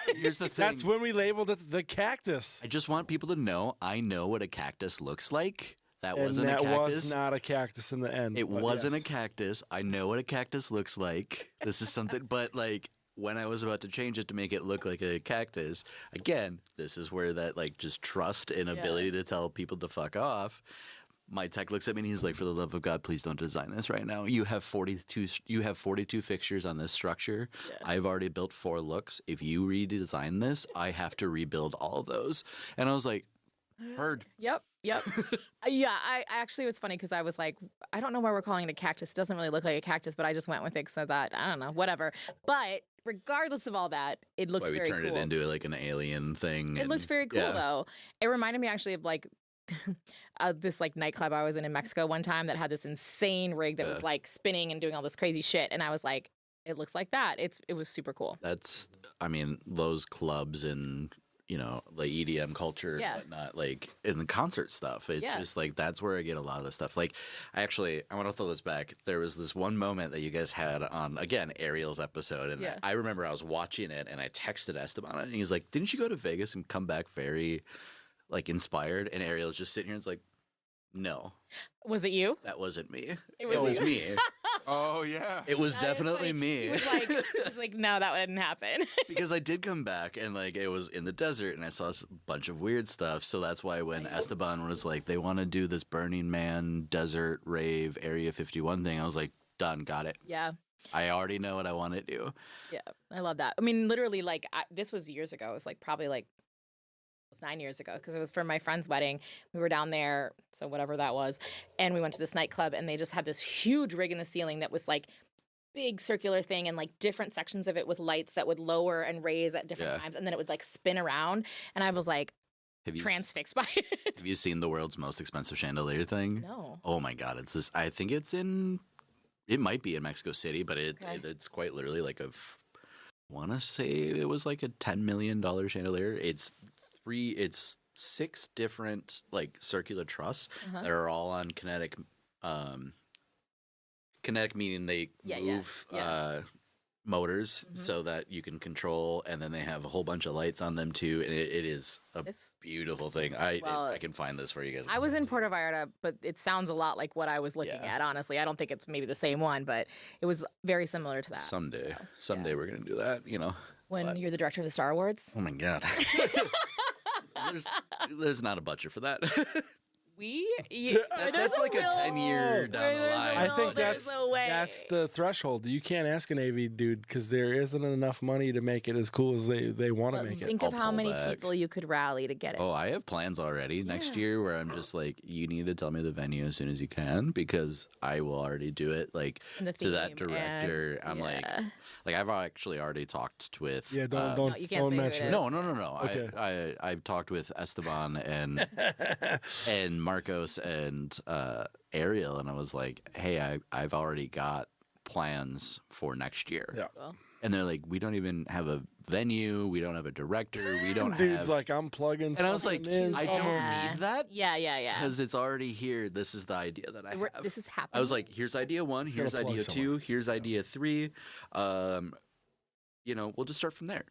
Here's the thing. That's when we labeled it the cactus. I just want people to know I know what a cactus looks like. That And wasn't that a cactus. was not a cactus in the end. It but wasn't yes. a cactus. I know what a cactus looks like. This is something, but when I was about to change it to make it look like a cactus, again, this is where that just trust and ability to tell people to fuck off. My tech looks at me and he's like, for the love of God, please don't design this right now. You have 42 fixtures on this structure. Yeah. I've already built 4 looks. If you redesign this, I have to rebuild all of those. And I was like, heard. Yep. Yeah, I actually, it was funny because I was like, I don't know why we're calling it a cactus. It doesn't really look like a cactus, but I just went with it because I thought, I don't know, whatever. But regardless of all that, it looks Why we very turned cool. it into an alien thing. It looks very cool yeah. though. It reminded me actually of this nightclub I was in Mexico one time that had this insane rig that was spinning and doing all this crazy shit, and I was like, it looks like that. It was super cool. That's, I mean, those clubs and, you know, the EDM culture Yeah. and whatnot, like in the concert stuff, it's Yeah. just like that's where I get a lot of the stuff. Like, I want to throw this back. There was this one moment that you guys had on, again, Ariel's episode, and Yeah. I remember I was watching it and I texted Esteban and he was like, "Didn't you go to Vegas and come back very like inspired?" And Ariel's just sitting here and it's like, "No, Was it you? that wasn't me. It It was was you." me. Oh yeah. It was I was definitely like- me." It was like, no, that didn't happen. Because I did come back and like it was in the desert and I saw a bunch of weird stuff. So that's why when Esteban was like, they want to do this Burning Man desert rave Area 51 thing, I was like, done, got it. Yeah. I already know what I want to do. Yeah. I love that. I mean, literally, like, this was years ago. It was like probably like, it was 9 years ago because it was for my friend's wedding. We were down there, so whatever that was. And we went to this nightclub and they just had this huge rig in the ceiling that was like, big circular thing and like different sections of it with lights that would lower and raise at different Yeah. times, and then it would like spin around, and I was like Have you, transfixed by it. have you seen the world's most expensive chandelier thing? No. Oh my God. It's this, I think it might be in Mexico City, but Okay. it's quite literally like want to say it was like a $10 million chandelier. It's 6 different like circular trusses Uh-huh. that are all on kinetic, kinetic meaning they Yeah, move yeah. motors Mhm. so that you can control, and then they have a whole bunch of lights on them too, and it is a This, beautiful thing. I Well, can find this for you guys. I was in Puerto Vallarta, but it sounds a lot like what I was looking Yeah. at, honestly. I don't think it's maybe the same one, but it was very similar to that. Someday, so, yeah. we're gonna do that. You know. When But- you're the director of the Star Awards, Oh my God. there's not a budget for that. That's like a 10-year down the line. I think there's that's no way. that's the threshold. You can't ask an AV dude because there isn't enough money to make it as cool as they want to But make it. think I'll of how pull many back. people you could rally to get it. Oh, I have plans already next Yeah. year where I'm just like, you need to tell me the venue as soon as you can because I will already do it. Like And the to that theme director, and- I'm yeah. like I've actually already talked with. Yeah, uh, don't No, you can't say who mention it it. is. No. Okay. I've talked with Esteban and Marcos and Ariel, and I was like, hey, I've already got plans for next year. Yeah. Well, And they're like, we don't even have a venue, we don't have a director, we don't Dude's have. like, I'm plugging. and I was something like, in. I don't Yeah. need that yeah. because it's already here. This is the idea that I have. This is happening. I was like, here's idea 1, He's here's gotta plug idea somewhere. 2, here's idea 3. You know, we'll just start from there,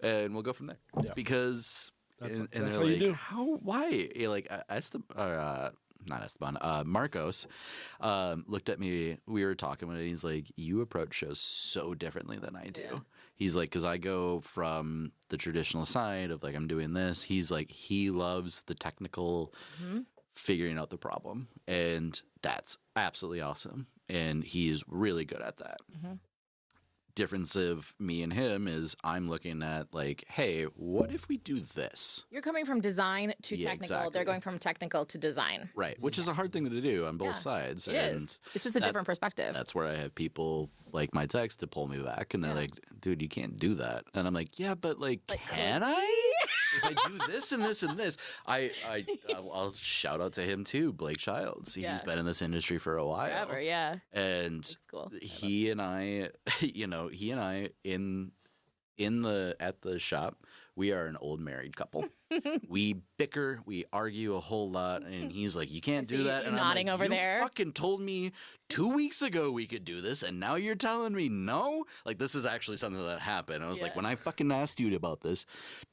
and we'll go from there. Yeah. Because That's- and that's they're how you like, do. how? Why? Yeah, like not Esteban. Marcos looked at me. We were talking about it. He's like, you approach shows so differently than I do. Yeah. He's like, because I go from the traditional side of like I'm doing this. He's like, he loves the technical. Mhm. Figuring out the problem, and that's absolutely awesome, and he is really good at that. Mhm. Difference of me and him is I'm looking at like, hey, what if we do this? You're coming from design to Yeah, technical. exactly. They're going from technical to design. Right, which is a hard thing to do on both Yeah, sides. It and is. It's just a that- different perspective. That's where I have people like my text to pull me back, and they're Yeah. like, dude, you can't do that. And I'm like, yeah, but like can could I? If I do this and this and this, I'll shout out to him too, Blake Childs. He's Yeah. been in this industry for a while. Forever, yeah. And It's cool. he and I, at the shop, we are an old married couple. We bicker, we argue a whole lot, and he's like, "You can't I see do that." you And I'm nodding like, over "You there." fucking told me 2 weeks ago we could do this, and now you're telling me no." Like this is actually something that happened. I was like, Yeah. when I fucking asked you about this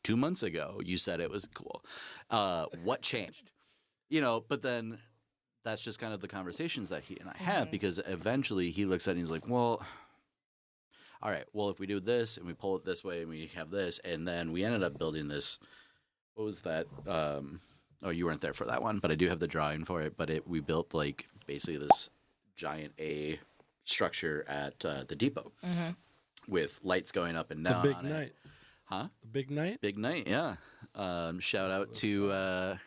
2 months ago, you said it was cool. What changed? But then that's just kind of the conversations that he and I have Mhm. because eventually he looks at it and he's like, well, all right, well, if we do this and we pull it this way and we have this, and then we ended up building this, what was that? Oh, you weren't there for that one, but I do have the drawing for it. But we built like basically this giant A structure at the depot Mhm. with lights going up and The down. big on it. night. Huh? The big night. Big night, yeah. Shout out to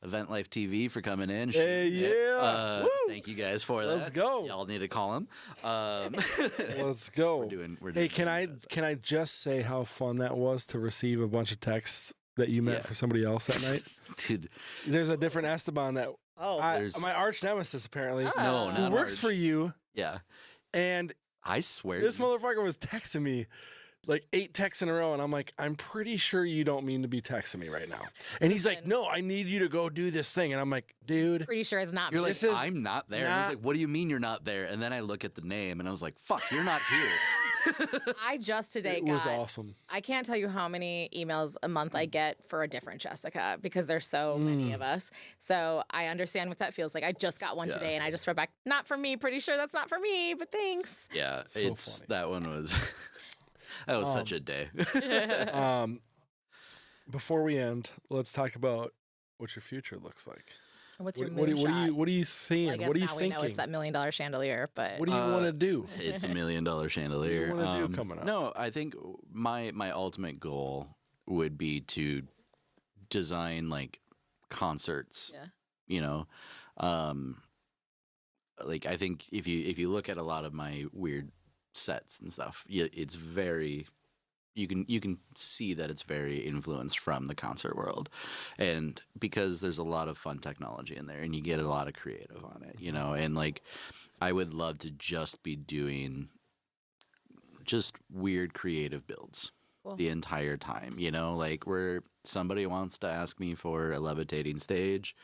Event Life TV for coming in. Hey, yeah. Woo! Thank you guys for that. Let's go. Y'all need to call him. Let's go. We're doing Hey, can fantastic. I just say how fun that was to receive a bunch of texts that you meant Yeah. for somebody else that night? Dude, There's a different Esteban that Oh, I, There's- my arch nemesis apparently no, Ah. not who works Arch. for you, Yeah. and I swear. This motherfucker was texting me like 8 texts in a row, and I'm like, I'm pretty sure you don't mean to be texting me right now. And he's like, Listen. no, I need you to go do this thing. And I'm like, dude, Pretty sure it's not You're me. like, This is I'm not there. And I was like, what do you mean you're not there? And then I look at the name and I was like, fuck, you're not here. I just today it got. was awesome. I can't tell you how many emails a month I get for a different Jessica because there's so many of us. So I understand what that feels like. I just got one Yeah. today and I just wrote back, not for me. Pretty sure that's not for me, but thanks. Yeah, So it's funny. that one was that was such a day. Before we end, let's talk about what your future looks like. What's your What moonshot? what are you seeing? Well, I guess what are you now we know thinking? it's that $1 million chandelier, but What do you want to do? It's $1 million chandelier. What do you wanna do coming up? No, I think my ultimate goal would be to design like concerts. Yeah. You know, like I think if you look at a lot of my weird sets and stuff, it's very. You can see that it's very influenced from the concert world, and because there's a lot of fun technology in there, and you get a lot of creative on it, you know. And like, I would love to just be doing just weird creative builds Cool. the entire time, you know, like where somebody wants to ask me for a levitating stage,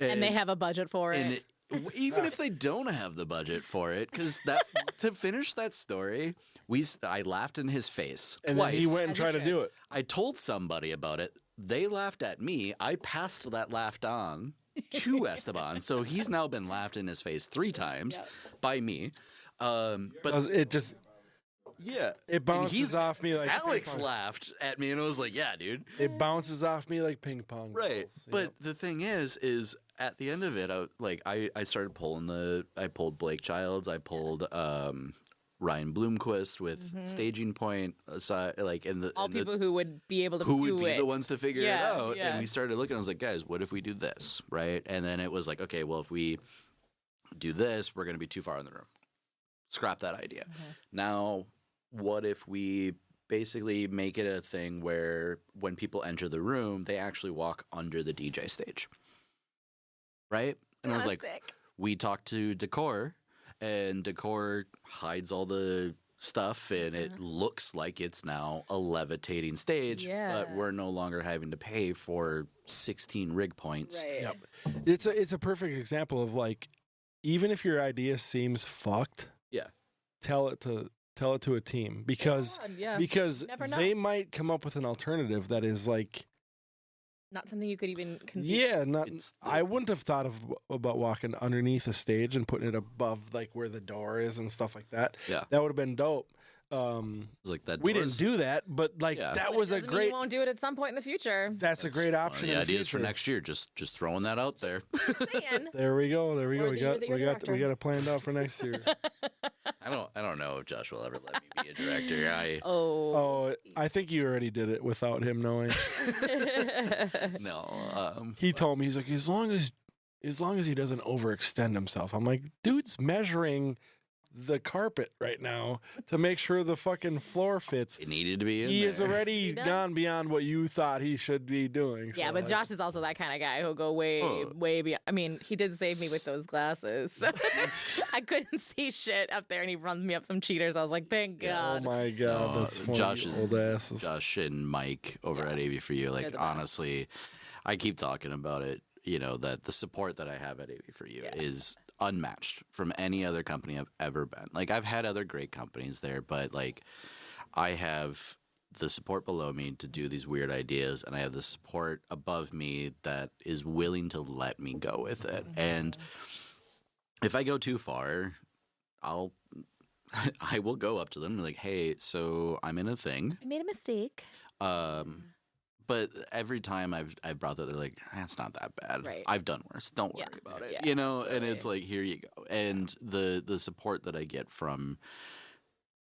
and they have a budget for and it. even if they don't have the budget for it, because that to finish that story, I laughed in his face And twice. then he went and As you tried to should. do it. I told somebody about it. They laughed at me. I passed that laugh on to Esteban, so he's now been laughed in his face 3 times Yep. by me. But It just yeah, it bounces off me like Alex ping pong. laughed at me, and I was like, "Yeah, dude." It bounces off me like ping pong. Right, balls, you but know? the thing is at the end of it, I started pulling I pulled Blake Childs, I pulled Ryan Bloomquist with Staging Point aside, like All people who would be able to who do would be it. the ones to figure Yeah, it out, yeah. and we started looking. I was like, guys, what if we do this, right? And then it was like, okay, well, if we do this, we're going to be too far in the room. Scrap that idea. Now, what if we basically make it a thing where when people enter the room, they actually walk under the DJ stage, right? And I was like, Sick. we talked to Decor, and Decor hides all the stuff, and it looks like it's now a levitating stage, but Yeah. we're no longer having to pay for 16 rig points. Right. Yep. It's a perfect example of like, even if your idea seems fucked, Yeah. tell it to a team because Yeah. because Never know. they might come up with an alternative that is like, Not something you could even conceive. yeah, not. It's the- I wouldn't have thought about walking underneath a stage and putting it above like where the door is and stuff like that. Yeah. That would have been dope. It was like that. We didn't door's- do that, but like Yeah. that But it was a doesn't mean great. you won't do it at some point in the future. That's a That's great one option. of the in ideas for future. next year. Just throwing that out there. Man. There we go. There we go. Or We the year got that you're we got director. we got it planned out for next year. I don't know if Josh will ever let me be a director. Oh. Oh, I think you already did it without him knowing. No. He told me, he's like, as long as he doesn't overextend himself. I'm like, dude's measuring the carpet right now to make sure the fucking floor fits. It needed to be in He there. has already He does. gone beyond what you thought he should be doing. Yeah, so, but like, Josh is also that kind of guy who'll go way, Oh. way beyond. I mean, he did save me with those glasses. I couldn't see shit up there, and he runs me up some cheaters. I was like, thank Oh God. my god, No, that's funny. Josh is- old asses. Josh and Mike over at AV for You. Like the best. honestly, I keep talking about it. You know that the support that I have at AV for You is unmatched from any other company I've ever been. Like I've had other great companies there, but like I have the support below me to do these weird ideas, and I have the support above me that is willing to let me go with it. And if I go too far, I will go up to them and be like, hey, so I'm in a thing. I made a mistake. But every time I've brought that, they're like, it's not that bad. Right. I've done worse. Don't worry Yeah. about it. Yeah, you know, and absolutely. it's like, here you go. And the support that I get from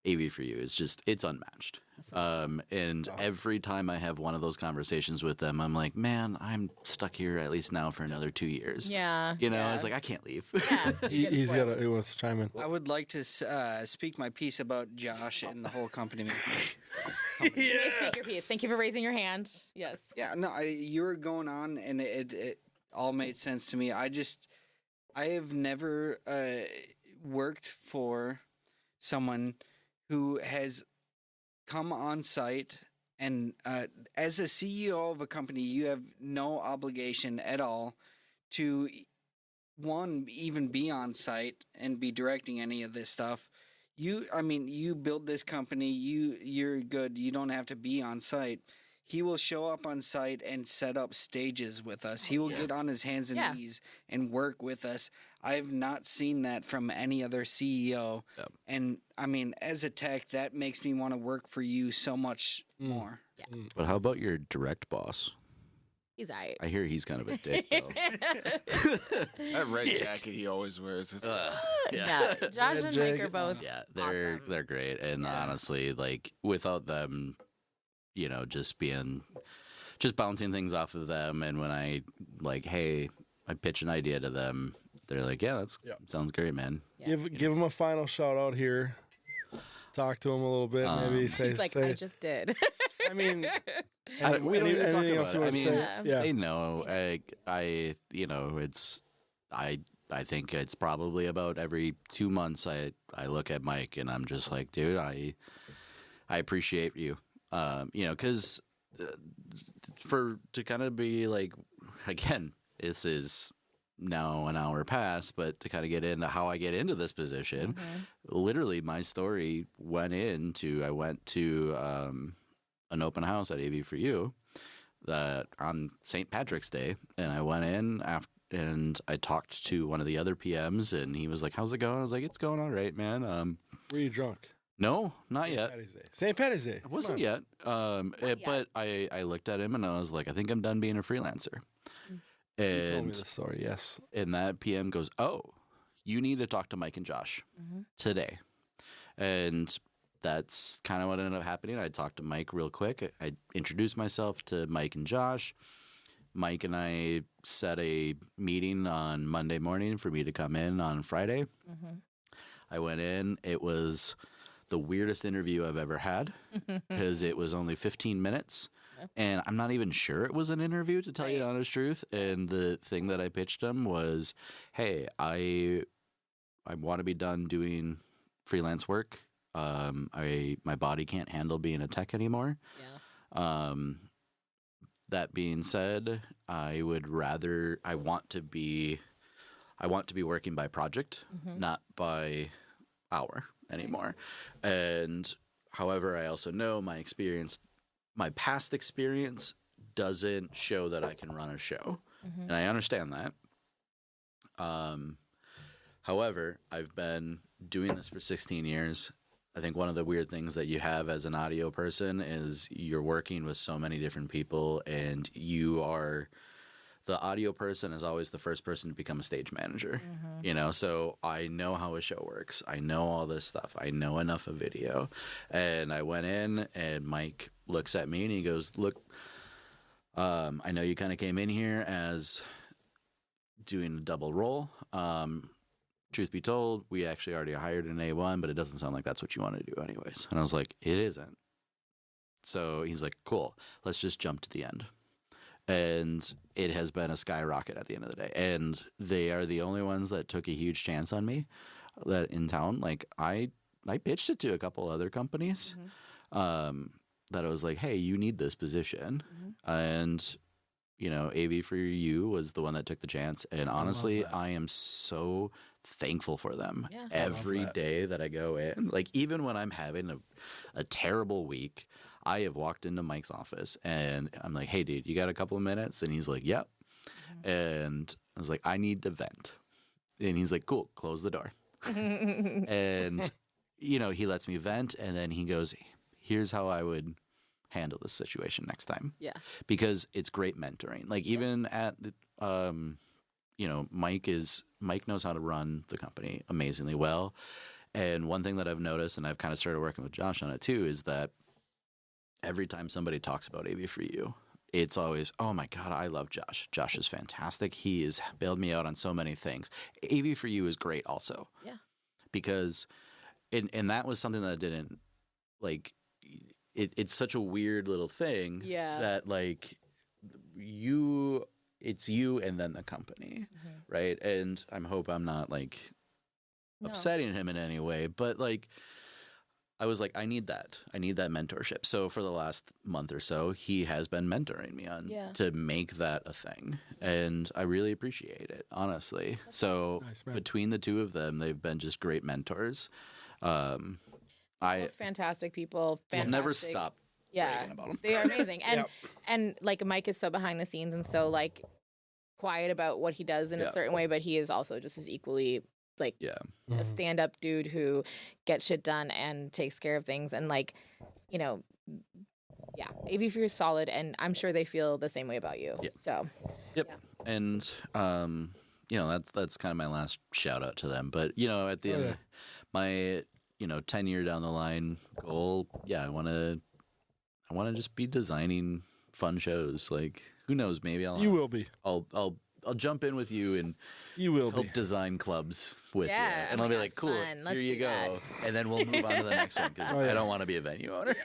AV for You is just, it's unmatched. And every time I have one of those conversations with them, I'm like, man, I'm stuck here at least now for another 2 years. Yeah. You know, yeah. it's like, I can't leave. Yeah, you get He's got spoiled. he wants to chime in. I would like to speak my piece about Josh and the whole company. You may speak your piece. Thank you for raising your hand. Yes. Yeah, no, you were going on, and it all made sense to me. I have never worked for someone who has come on site. And as a CEO of a company, you have no obligation at all to even be on site and be directing any of this stuff. You build this company. You're good. You don't have to be on site. He will show up on site and set up stages with us. He will get on his hands and knees and work with us. I've not seen that from any other CEO. Yep. And I mean, as a tech, that makes me want to work for you so much more. But how about your direct boss? He's all right. I hear he's kind of a dick, though. That red jacket he always wears. It's Yeah, Josh and Mike are both. Yeah, awesome. they're great, and Yeah. honestly, like without them, just bouncing things off of them, and when I I pitch an idea to them, they're like, yeah, sounds great, man. Yeah. Give him a final shout out here. Talk to him a little bit. Maybe say. He's like, I just did. I mean, We don't need to talk anything about else it. you I want to mean, say? Yeah. they know. I think it's probably about every 2 months I look at Mike and I'm just like, dude, I appreciate you. Because to kind of be like, again, this is now an hour past, but to kind of get into how I get into this position, literally my story I went to an open house at AV for You that on St. Patrick's Day, and I went in and I talked to one of the other PMs, and he was like, "How's it going?" I was like, "It's going all right, man." Were you drunk? No, not yet. St. Patty's Day. It wasn't yet. But I looked at him and I was like, I think I'm done being a freelancer. You told me And the story. Yes. and that PM goes, "Oh, you need to talk to Mike and Josh today." And that's kind of what ended up happening. I talked to Mike real quick. I introduced myself to Mike and Josh. Mike and I set a meeting on Monday morning for me to come in on Friday. I went in. It was the weirdest interview I've ever had because it was only 15 minutes. And I'm not even sure it was an interview, to tell you the honest truth. And the thing that I pitched him was, hey, I want to be done doing freelance work. My body can't handle being a tech anymore. Yeah. That being said, I want to be working by project, not by hour anymore. And however, I also know my past experience doesn't show that I can run a show. And I understand that. However, I've been doing this for 16 years. I think one of the weird things that you have as an audio person is you're working with so many different people, and the audio person is always the first person to become a stage manager, so I know how a show works. I know all this stuff. I know enough of video. And I went in and Mike looks at me and he goes, "Look, I know you kind of came in here as doing a double role. Truth be told, we actually already hired an A1, but it doesn't sound like that's what you want to do anyways." And I was like, "It isn't." So he's like, "Cool, let's just jump to the end." And it has been a skyrocket at the end of the day. And they are the only ones that took a huge chance on me that in town. Like I pitched it to a couple other companies that I was like, "Hey, you need this position." And AV for You was the one that took the chance. And honestly, I am so thankful for them every day that I go in. Like even when I'm having a terrible week, I have walked into Mike's office and I'm like, "Hey dude, you got a couple of minutes?" And he's like, "Yep." And I was like, "I need to vent." And he's like, "Cool, close the door." And he lets me vent, and then he goes, "Here's how I would handle this situation next time." Yeah. Because it's great mentoring. Like even at the Mike knows how to run the company amazingly well. And one thing that I've noticed, and I've kind of started working with Josh on it too, is that every time somebody talks about AV for You, it's always, "Oh my God, I love Josh. Josh is fantastic. He has bailed me out on so many things." AV for You is great also. Yeah. Because, and that was something that I didn't, like, it's such a weird little thing that like it's you and then the company, right? And I hope I'm not like No. upsetting him in any way, but like I was like, I need that mentorship. So for the last month or so, he has been mentoring me on to make that a thing, and I really appreciate it, honestly. So Nice, man. between the two of them, they've been just great mentors. Both fantastic people. Will Fantastic. never stop Yeah, raving about them. they are amazing. And like Mike is so behind the scenes and so like quiet about what he does in a certain way, but he is also just as equally like a stand-up dude who gets shit done and takes care of things. And like, you know, AV for you is solid, and I'm sure they feel the same way about you. So And you know, that's kind of my last shout out to them. But you know, at the end, my 10-year down the line goal, I want to just be designing fun shows. Like, who knows? Maybe You will be. I'll jump in with you and You will help be. design clubs with you, and oh I'll my be God, like, cool, fun. Let's here you do go, that. and then we'll move on to the next one because I don't want to be a venue owner.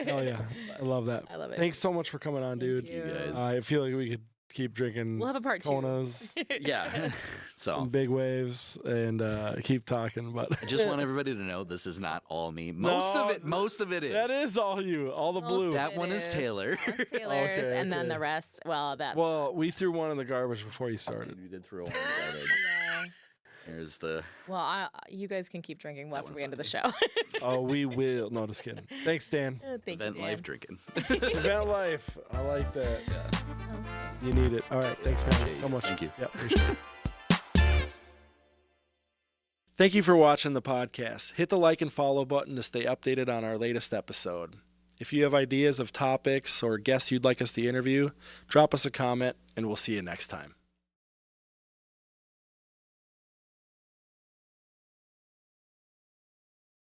Oh yeah, I love that. I love it. Thanks so much for coming on, dude. you. guys. I feel like we could keep drinking. We'll have a part 2. Konas, Yeah, so some big waves, and keep talking. But I just want everybody to know this is not all me. Most of it is. that is all you. All the blue. That one is Taylor. That's Taylor's, Okay, and then okay. the rest. Well, that's Well, we threw one in the garbage before you started. We did throw one together. yeah. There's the Well, you guys can keep drinking after one's we end not the show. Oh, we will. No, just kidding. Thanks, Dan. Thank event you, Dan. life drinking. Event life. I like that. Yeah. You need it. All right. Thanks, man. Appreciate So you. much. Thank you. Yeah, appreciate it. Thank you for watching the podcast. Hit the like and follow button to stay updated on our latest episode. If you have ideas of topics or guests you'd like us to interview, drop us a comment, and we'll see you next time.